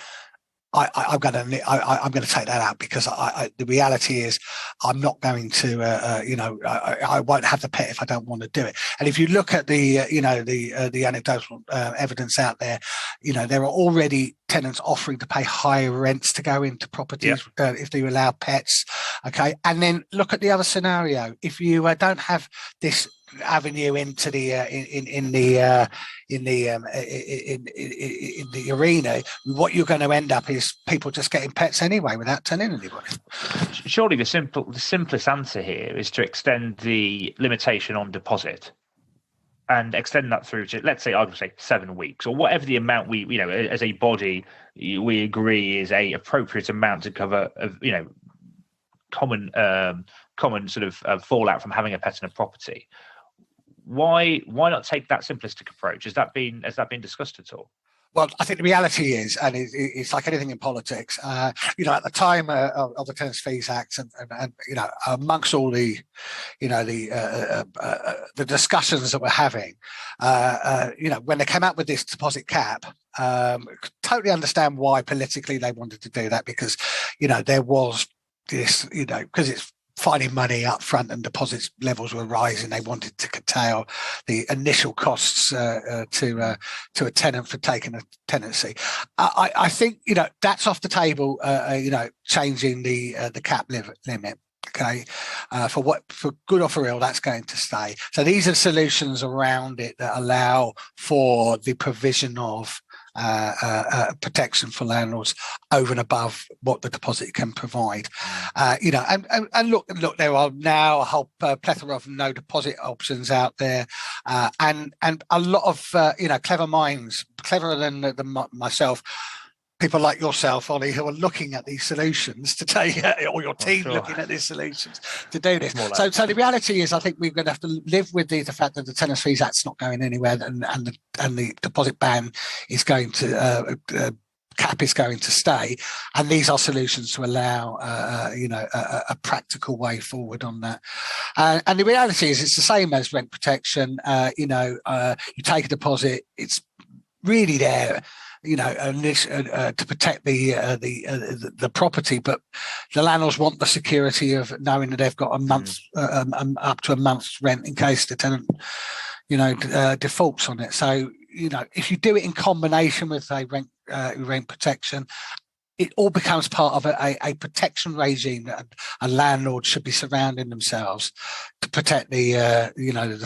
I'm going to take that out, because the reality is I'm not going to, I won't have the pet if I don't want to do it. And if you look at the anecdotal evidence out there, there are already tenants offering to pay higher rents to go into properties if they allow pets. Okay, and then look at the other scenario. If you don't have this avenue into the in the arena, what you're going to end up is people just getting pets anyway without telling anybody. Surely the simplest answer here is to extend the limitation on deposit and extend that through to, let's say, I would say 7 weeks, or whatever the amount we as a body we agree is a appropriate amount to cover common sort of fallout from having a pet in a property. Why not take that simplistic approach? Has that been discussed at all? Well, I think the reality is, and it's like anything in politics, at the time of the Tenants Fees Act, and amongst all the discussions that we're having, when they came out with this deposit cap, totally understand why politically they wanted to do that, because there was this, because it's finding money up front and deposits levels were rising. They wanted to curtail the initial costs to a tenant for taking a tenancy. I think that's off the table. Changing the cap limit. Okay, for good or for ill, that's going to stay. So these are solutions around it that allow for the provision of protection for landlords over and above what the deposit can provide. And look, there are now a whole plethora of no deposit options out there, and a lot of clever minds, cleverer than myself. People like yourself, Ollie, who are looking at these solutions to take, or your team looking at these solutions to do this. So the reality is, I think we're going to have to live with the fact that the Tenants Fees Act's not going anywhere, and the deposit ban is going to cap is going to stay, and these are solutions to allow a practical way forward on that. And the reality is, it's the same as rent protection. You take a deposit; it's really there, to protect the property, but the landlords want the security of knowing that they've got a month, up to a month's rent in case the tenant, defaults on it. So, if you do it in combination with a rent protection, it all becomes part of a protection regime that a landlord should be surrounding themselves to protect the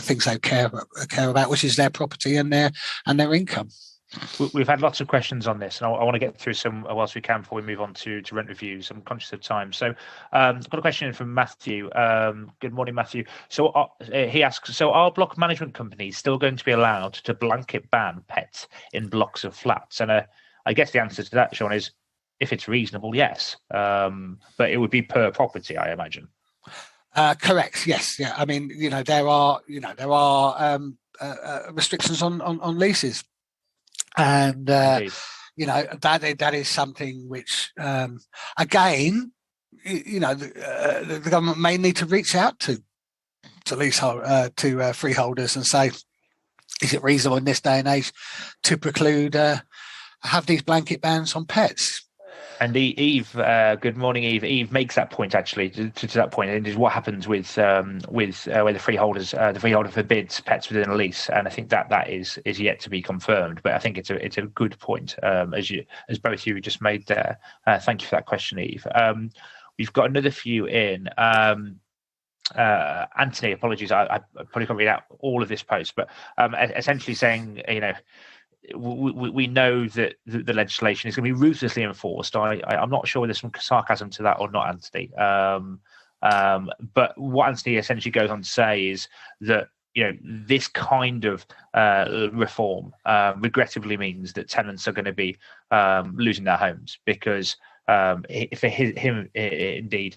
things they care about, which is their property and their income. We've had lots of questions on this, and I want to get through some whilst we can before we move on to rent reviews. I'm conscious of time. So I've got a question in from Matthew. Good morning, Matthew. So he asks, so are block management companies still going to be allowed to blanket ban pets in blocks of flats? And I guess the answer to that, Sean, is if it's reasonable, yes. But it would be per property, I imagine. Correct. Yes. Yeah. I mean, there are restrictions on leases. And that is something which again the government may need to reach out to leasehold to freeholders and say, is it reasonable in this day and age to preclude have these blanket bans on pets? And Eve, good morning, Eve. Eve makes that point actually to that point, and is what happens with where the freeholder forbids pets within a lease, and I think that is yet to be confirmed. But I think it's a good point as both of you just made there. Thank you for that question, Eve. We've got another few in. Anthony, apologies, I probably can't read out all of this post, but essentially saying we know that the legislation is going to be ruthlessly enforced. I'm not sure whether there's some sarcasm to that or not, Anthony. But what Anthony essentially goes on to say is that this kind of reform regrettably means that tenants are going to be losing their homes because for him, indeed,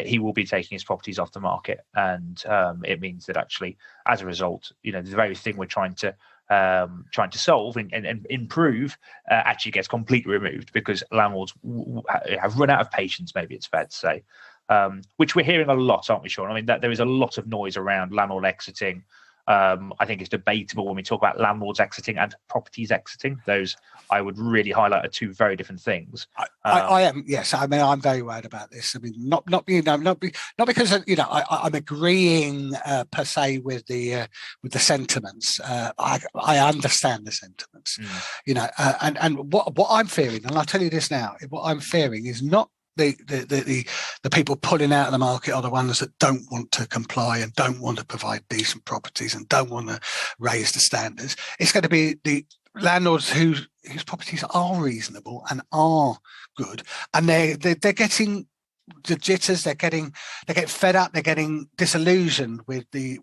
he will be taking his properties off the market, and it means that actually, as a result, the very thing we're trying to solve and improve actually gets completely removed because landlords have run out of patience. Maybe it's fair to say, which we're hearing a lot, aren't we, Sean? I mean, that there is a lot of noise around landlord exiting. I think it's debatable when we talk about landlords exiting and properties exiting. Those I would really highlight are two very different things. I am, yes. I mean, I'm very worried about this. I mean, not because I'm agreeing per se with the sentiments. I understand the sentiments, and what I'm fearing, and I'll tell you this now. What I'm fearing is not the people pulling out of the market are the ones that don't want to comply and don't want to provide decent properties and don't want to raise the standards. It's going to be the landlords whose properties are reasonable and are good, and they're getting the jitters. They get fed up. They're getting disillusioned with the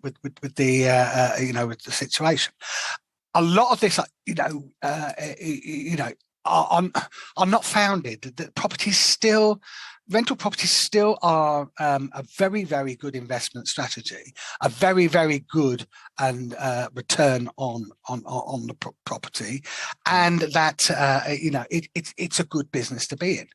situation. A lot of this, are not founded. That rental properties still are a very, very good investment strategy, a very, very good and return on the property, and that it's a good business to be in.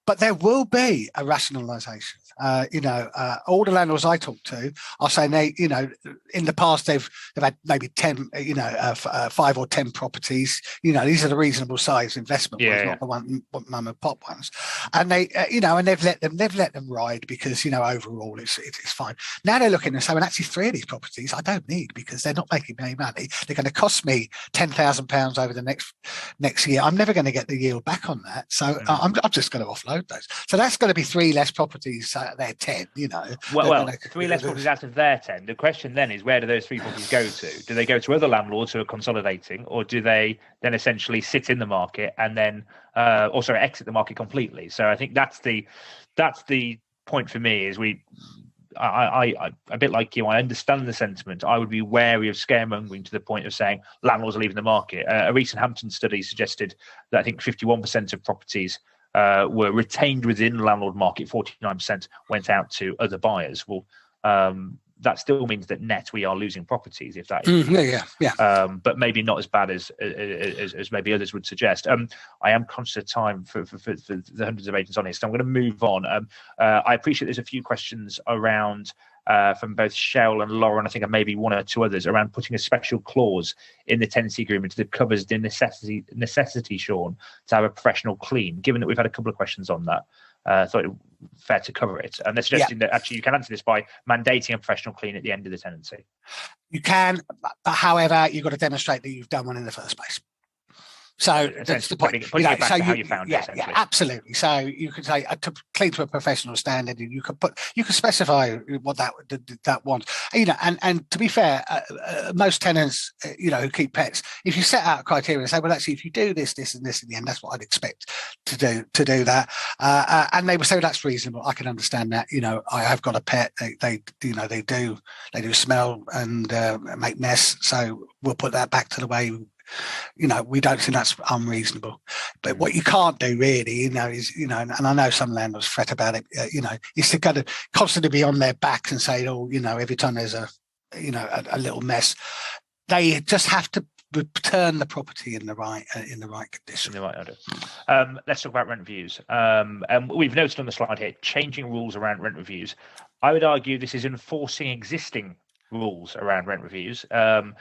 But there will be a rationalisation. All the landlords I talk to are saying in the past they've had maybe 10, 5 or 10 properties. These are the reasonable size investment ones, not the one mum and pop ones. And and they've let them ride because overall it's fine. Now they're looking and saying, well, actually 3 of these properties I don't need because they're not making me any money. They're going to cost me £10,000 over the next year. I'm never going to get the yield back on that. So I'm just going to offload those. So that's going to be 3 less properties. They're 10, Well, 3 less properties out of their 10. The question then is, where do those 3 properties go to? Do they go to other landlords who are consolidating, or do they then essentially sit in the market and then, exit the market completely? So I think that's the point for me. Is I a bit like you, I understand the sentiment. I would be wary of scaremongering to the point of saying landlords are leaving the market. A recent Hampton study suggested that I think 51% of properties were retained within the landlord market, 49% went out to other buyers. Well, that still means that net we are losing properties, if that is but maybe not as bad as maybe others would suggest. I am conscious of time for the hundreds of agents on here, so I'm going to move on. I appreciate there's a few questions around from both Cheryl and Lauren, I think, and maybe 1 or 2 others, around putting a special clause in the tenancy agreement that covers the necessity, Sean, to have a professional clean. Given that we've had a couple of questions on that, I thought it was fair to cover it. And they're suggesting that actually you can answer this by mandating a professional clean at the end of the tenancy. You can, but however, you've got to demonstrate that you've done one in the first place. So that's the point. Putting it back to how you found it, essentially. Yeah, absolutely. So you could say to clean to a professional standard, and you could specify what that wants. And to be fair, most tenants, who keep pets, if you set out a criteria and say, well, actually, if you do this, this, and this in the end, that's what I'd expect to do that. And they will say, well, that's reasonable. I can understand that. I have got a pet. They do smell and make mess. So we'll put that back to the way. We don't think that's unreasonable. But what you can't do really, is, and I know some landlords fret about it, is to kind of constantly be on their back and say, every time there's a little mess, they just have to return the property in the right condition. In the right order. Let's talk about rent reviews. We've noted on the slide here, changing rules around rent reviews. I would argue this is enforcing existing rules around rent reviews. So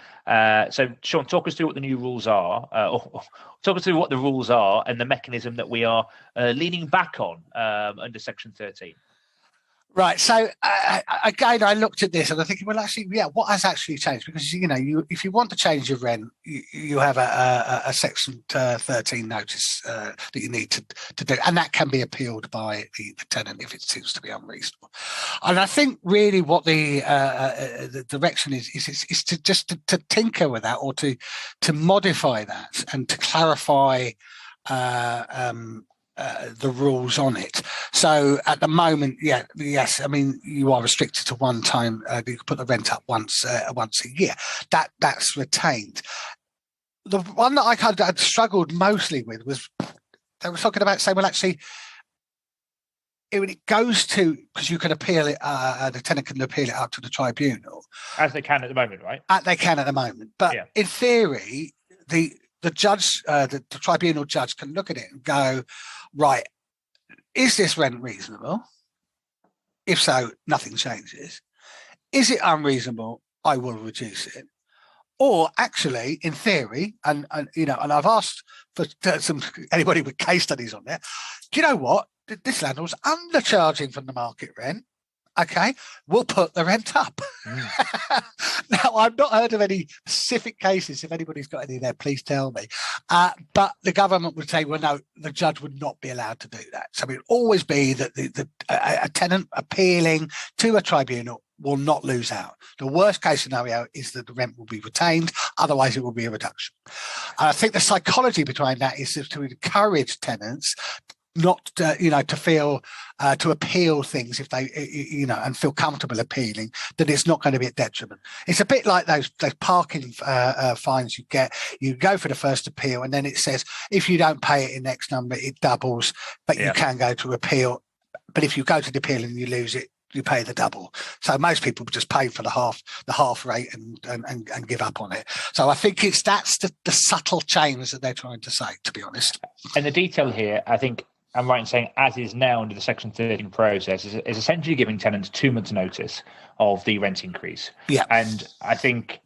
Sean, talk us through what the new rules are, or talk us through what the rules are and the mechanism that we are leaning back on under section 13. Right. So again, I looked at this and I'm thinking, well, actually, yeah, what has actually changed? Because if you want to change your rent, you have a Section 13 notice that you need to do, and that can be appealed by the tenant if it seems to be unreasonable. And I think really what the direction is to tinker with that, or to modify that, and to clarify the rules on it. So at the moment, yes, I mean, you are restricted to one time. You can put the rent up once a year. That's retained. The one that I'd struggled mostly with was they were talking about saying, well, actually, when it goes to, because you can appeal it, the tenant can appeal it up to the tribunal, as they can at the moment, right? They can at the moment, but in theory, the judge, the tribunal judge, can look at it and go, right, is this rent reasonable? If so, nothing changes. Is it unreasonable? I will reduce it. Or actually, in theory, and I've asked for anybody with case studies on that. Do you know what? This landlord's undercharging from the market rent. Okay, we'll put the rent up. Now, I've not heard of any specific cases. If anybody's got any there, please tell me. But the government would say, well, no, the judge would not be allowed to do that. So it would always be that a tenant appealing to a tribunal will not lose out. The worst case scenario is that the rent will be retained. Otherwise, it will be a reduction. And I think the psychology behind that is to encourage tenants not to feel to appeal things if they and feel comfortable appealing, that it's not going to be a detriment. It's a bit like those parking fines you get. You go for the first appeal and then it says if you don't pay it in X number it doubles, but you can go to appeal. But if you go to the appeal and you lose it, you pay the double. So most people just pay for the half rate and give up on it. So I think that's the subtle change that they're trying to say, to be honest. And the detail here, I think I'm right in saying, as is now under the Section 13 process, is essentially giving tenants 2 months' notice of the rent increase. Yeah. And I think,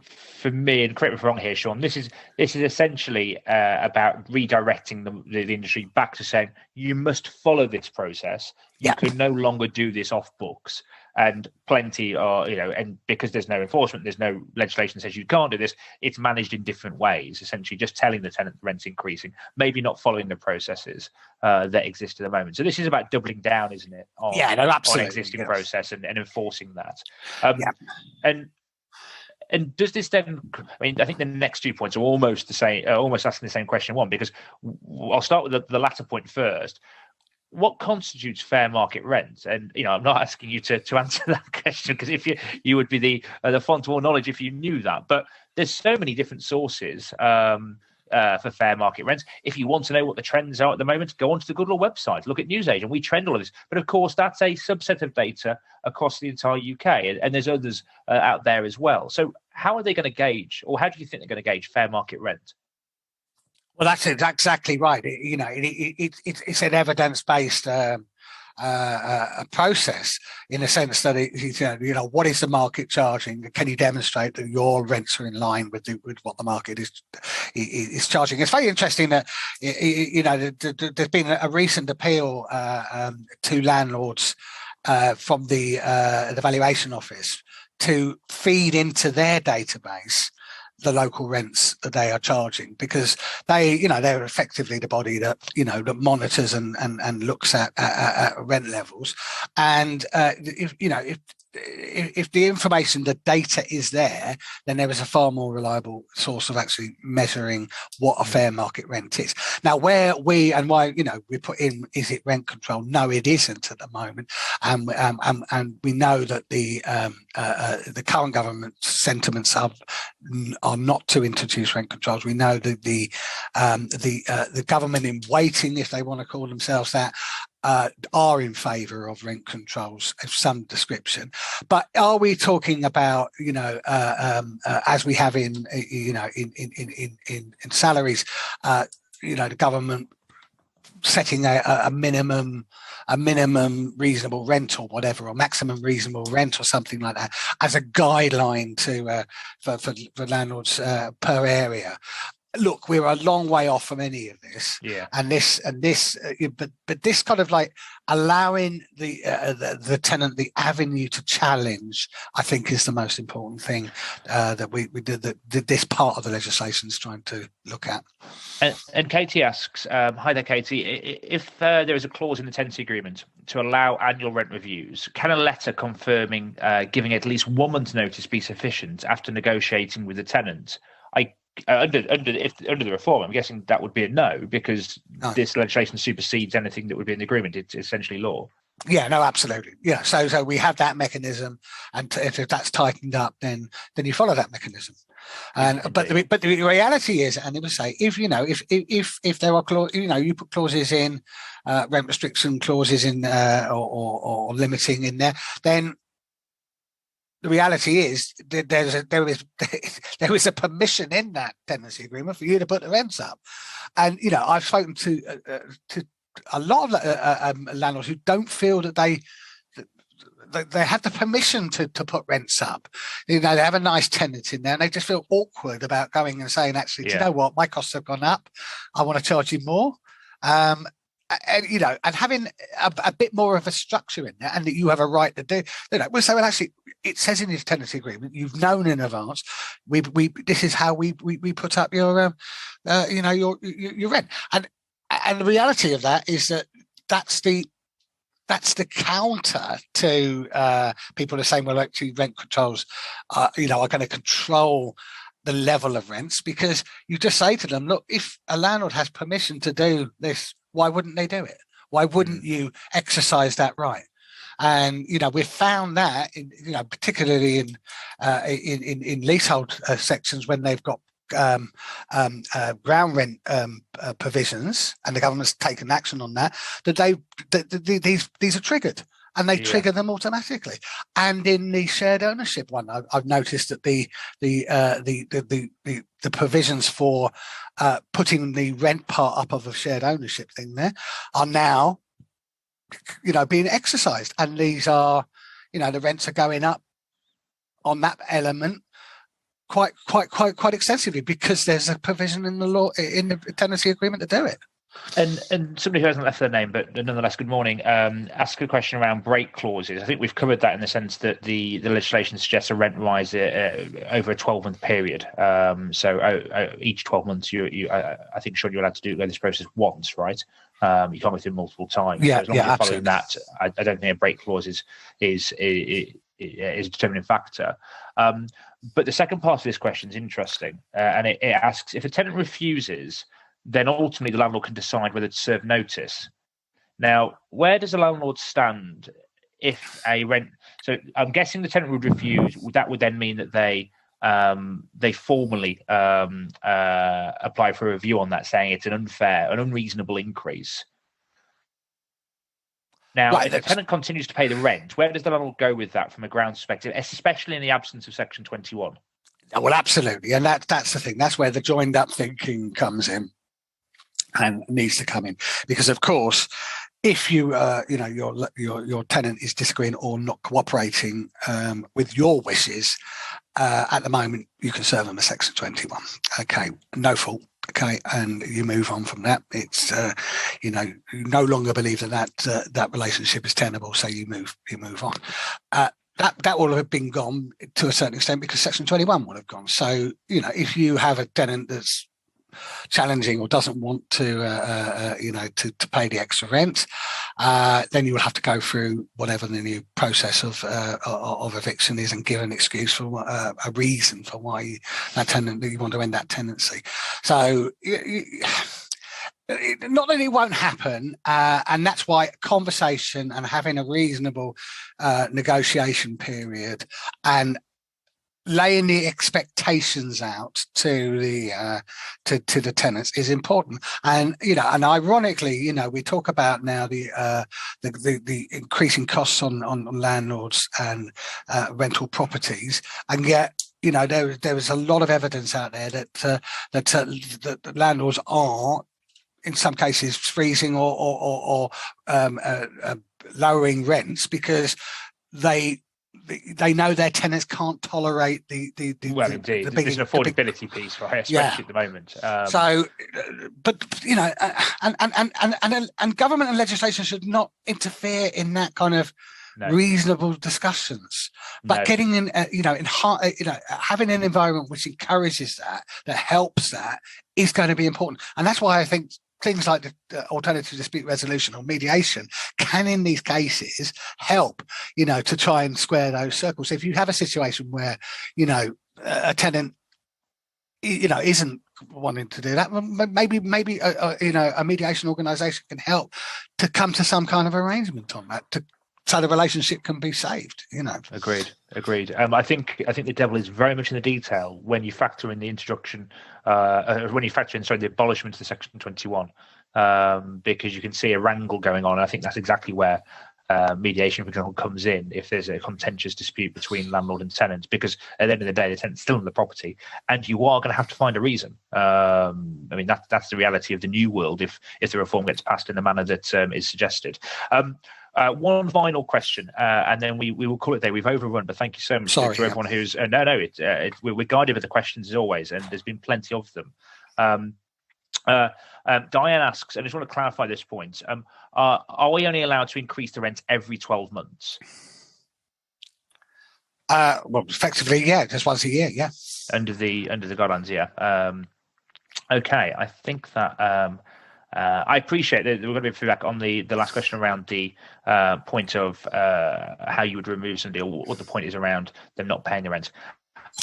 for me, and correct me if I'm wrong here, Sean, this is essentially about redirecting the industry back to saying you must follow this process. You can no longer do this off books. And plenty are, and because there's no enforcement, there's no legislation that says you can't do this, it's managed in different ways, essentially just telling the tenant the rent's increasing, maybe not following the processes that exist at the moment. So this is about doubling down, isn't it, on existing process and enforcing that. And does this then, I mean, I think the next 2 points are almost the same, almost asking the same question one, because I'll start with the latter point first. What constitutes fair market rent? And I'm not asking you to answer that question, because if you would be the font of all knowledge if you knew that. But there's so many different sources for fair market rents. If you want to know what the trends are at the moment, go onto the Goodlord website, look at Newsagent. We trend all of this, but of course that's a subset of data across the entire UK, and there's others out there as well. So how are they going to gauge, or how do you think they're going to gauge fair market rent? Well, that's exactly right. It's an evidence-based process, in the sense that what is the market charging? Can you demonstrate that your rents are in line with what the market is charging? It's very interesting that there's been a recent appeal to landlords from the valuation office to feed into their database the local rents that they are charging, because they're effectively the body that that monitors and looks at rent levels. And if the information, the data is there, then there is a far more reliable source of actually measuring what a fair market rent is. Now, why we put in, is it rent control? No, it isn't at the moment, and we know that the current government sentiments are not to introduce rent controls. We know that the government in waiting, if they want to call themselves that, are in favour of rent controls of some description. But are we talking about as we have in salaries, the government setting a minimum reasonable rent or whatever, or maximum reasonable rent or something like that as a guideline to for landlords per area? look, we're a long way off from any of this. Yeah. But this kind of like allowing the tenant the avenue to challenge, I think, is the most important thing that we did, that this part of the legislation is trying to look at. And Katie asks, hi there, Katie, if there is a clause in the tenancy agreement to allow annual rent reviews, can a letter confirming giving at least 1 month's notice be sufficient after negotiating with the tenant? Under the reform, I'm guessing that would be a no, because this legislation supersedes anything that would be in the agreement. It's essentially law. Yeah, no, absolutely. Yeah, so we have that mechanism, and if that's tightened up, then you follow that mechanism. And but the reality is, and it would say, if there are clauses, you put clauses in, rent restriction clauses in, or limiting in there, then the reality is that there is a permission in that tenancy agreement for you to put the rents up. And I've spoken to a lot of landlords who don't feel that they have the permission to put rents up. They have a nice tenant in there, and they just feel awkward about going and saying, actually, do you know what, my costs have gone up, I want to charge you more. And having a bit more of a structure in there, and that you have a right to do. We'll say, well, actually, it says in your tenancy agreement, you've known in advance. This is how we put up your rent. And the reality of that is that that's the counter to people are saying, well, actually, rent controls, are going to control the level of rents, because you just say to them, look, if a landlord has permission to do this, why wouldn't they do it? Why wouldn't you exercise that right? And we've found that particularly in leasehold sections, when they've got ground rent provisions, and the government's taken action on that, these are triggered. And they trigger them automatically. And in the shared ownership one, I've noticed that the provisions for putting the rent part up of a shared ownership thing there are now, being exercised. And these are, the rents are going up on that element quite extensively, because there's a provision in the law, in the tenancy agreement, to do it. And somebody who hasn't left their name, but nonetheless, good morning, ask a question around break clauses. I think we've covered that in the sense that the legislation suggests a rent rise over a 12-month period. So each 12 months, I think, Sean, you're allowed to do this process once, right? You can't go through multiple times. Yeah, so as long as you're absolutely. following that, I don't think a break clause is a determining factor. But the second part of this question is interesting, and it asks, if a tenant refuses, then ultimately the landlord can decide whether to serve notice. Now, where does the landlord stand if a rent? So I'm guessing the tenant would refuse. That would then mean that they formally apply for a review on that, saying it's an unreasonable increase. Now, if the tenant continues to pay the rent, where does the landlord go with that from a grounds perspective, especially in the absence of Section 21? Well, absolutely, and that's the thing. That's where the joined up thinking comes in, and needs to come in, because of course, if your tenant is disagreeing or not cooperating with your wishes, at the moment you can serve them a Section 21. Okay, no fault. Okay, and you move on from that. It's you no longer believe that relationship is tenable, so you move on. That will have been gone to a certain extent, because Section 21 will have gone. So if you have a tenant that's challenging or doesn't want to pay the extra rent, then you will have to go through whatever the new process of eviction is, and give an excuse for a reason for why you want to end that tenancy. So not that it won't happen, and that's why conversation and having a reasonable negotiation period and laying the expectations out to the tenants is important. And and ironically, we talk about now the increasing costs on landlords and rental properties, and yet there is a lot of evidence out there that landlords are, in some cases, freezing or lowering rents because they they know their tenants can't tolerate indeed, the big, there's an affordability piece, right, especially at the moment. But and government and legislation should not interfere in that kind of reasonable discussions. But getting in, having an environment which encourages that helps that, is going to be important, and that's why I think things like the alternative dispute resolution or mediation can, in these cases, help, to try and square those circles. So if you have a situation where, a tenant, isn't wanting to do that, maybe a mediation organisation can help to come to some kind of arrangement on that, so the relationship can be saved. Agreed. I think the devil is very much in the detail when you factor in the introduction, the abolishment of the Section 21, because you can see a wrangle going on. And I think that's exactly where mediation, for example, comes in if there's a contentious dispute between landlord and tenant, because at the end of the day, the tenant's still in the property, and you are going to have to find a reason. That's the reality of the new world if the reform gets passed in the manner that is suggested. One final question, and then we will call it there. We've overrun, but thank you so much to everyone who's we're guided by the questions as always, and there's been plenty of them. Diane asks, and I just want to clarify this point: are we only allowed to increase the rent every 12 months? Well, effectively, yeah, just once a year, yeah. Under the guidelines, yeah. Okay, I think that. I appreciate that we're going to be feedback on the last question around the point of how you would remove somebody, or what the point is around them not paying the rent.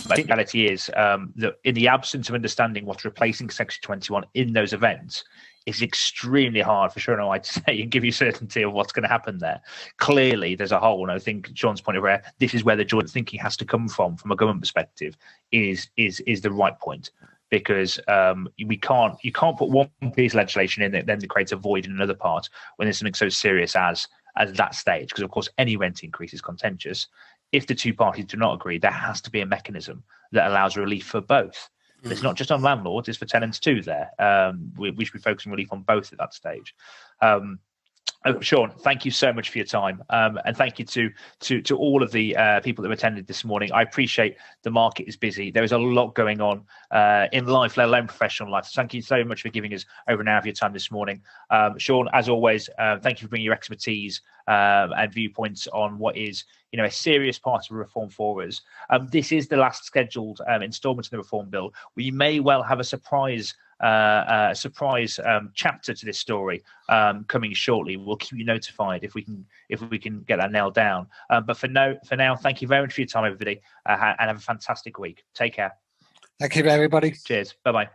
I think the reality is that in the absence of understanding what's replacing Section 21 in those events, it's extremely hard for Sean and I to say and give you certainty of what's going to happen there. Clearly, there's a hole, and I think Sean's point of where this is where the joint thinking has to come from a government perspective, is the right point. Because you can't put one piece of legislation in that then creates a void in another part when there's something so serious as that stage. Because of course any rent increase is contentious. If the two parties do not agree, there has to be a mechanism that allows relief for both. It's not just on landlords; it's for tenants too. There, we should be focusing relief on both at that stage. Sean, thank you so much for your time, and thank you to all of the people that have attended this morning. I appreciate the market is busy. There is a lot going on in life, let alone professional life. So thank you so much for giving us over an hour of your time this morning. Sean, as always, thank you for bringing your expertise and viewpoints on what is a serious part of reform for us. This is the last scheduled instalment of the reform bill. We may well have a surprise chapter to this story coming shortly. We'll keep you notified if we can get that nailed down. But for now, thank you very much for your time, everybody, and have a fantastic week. Take care. Thank you, everybody. Cheers. Bye bye.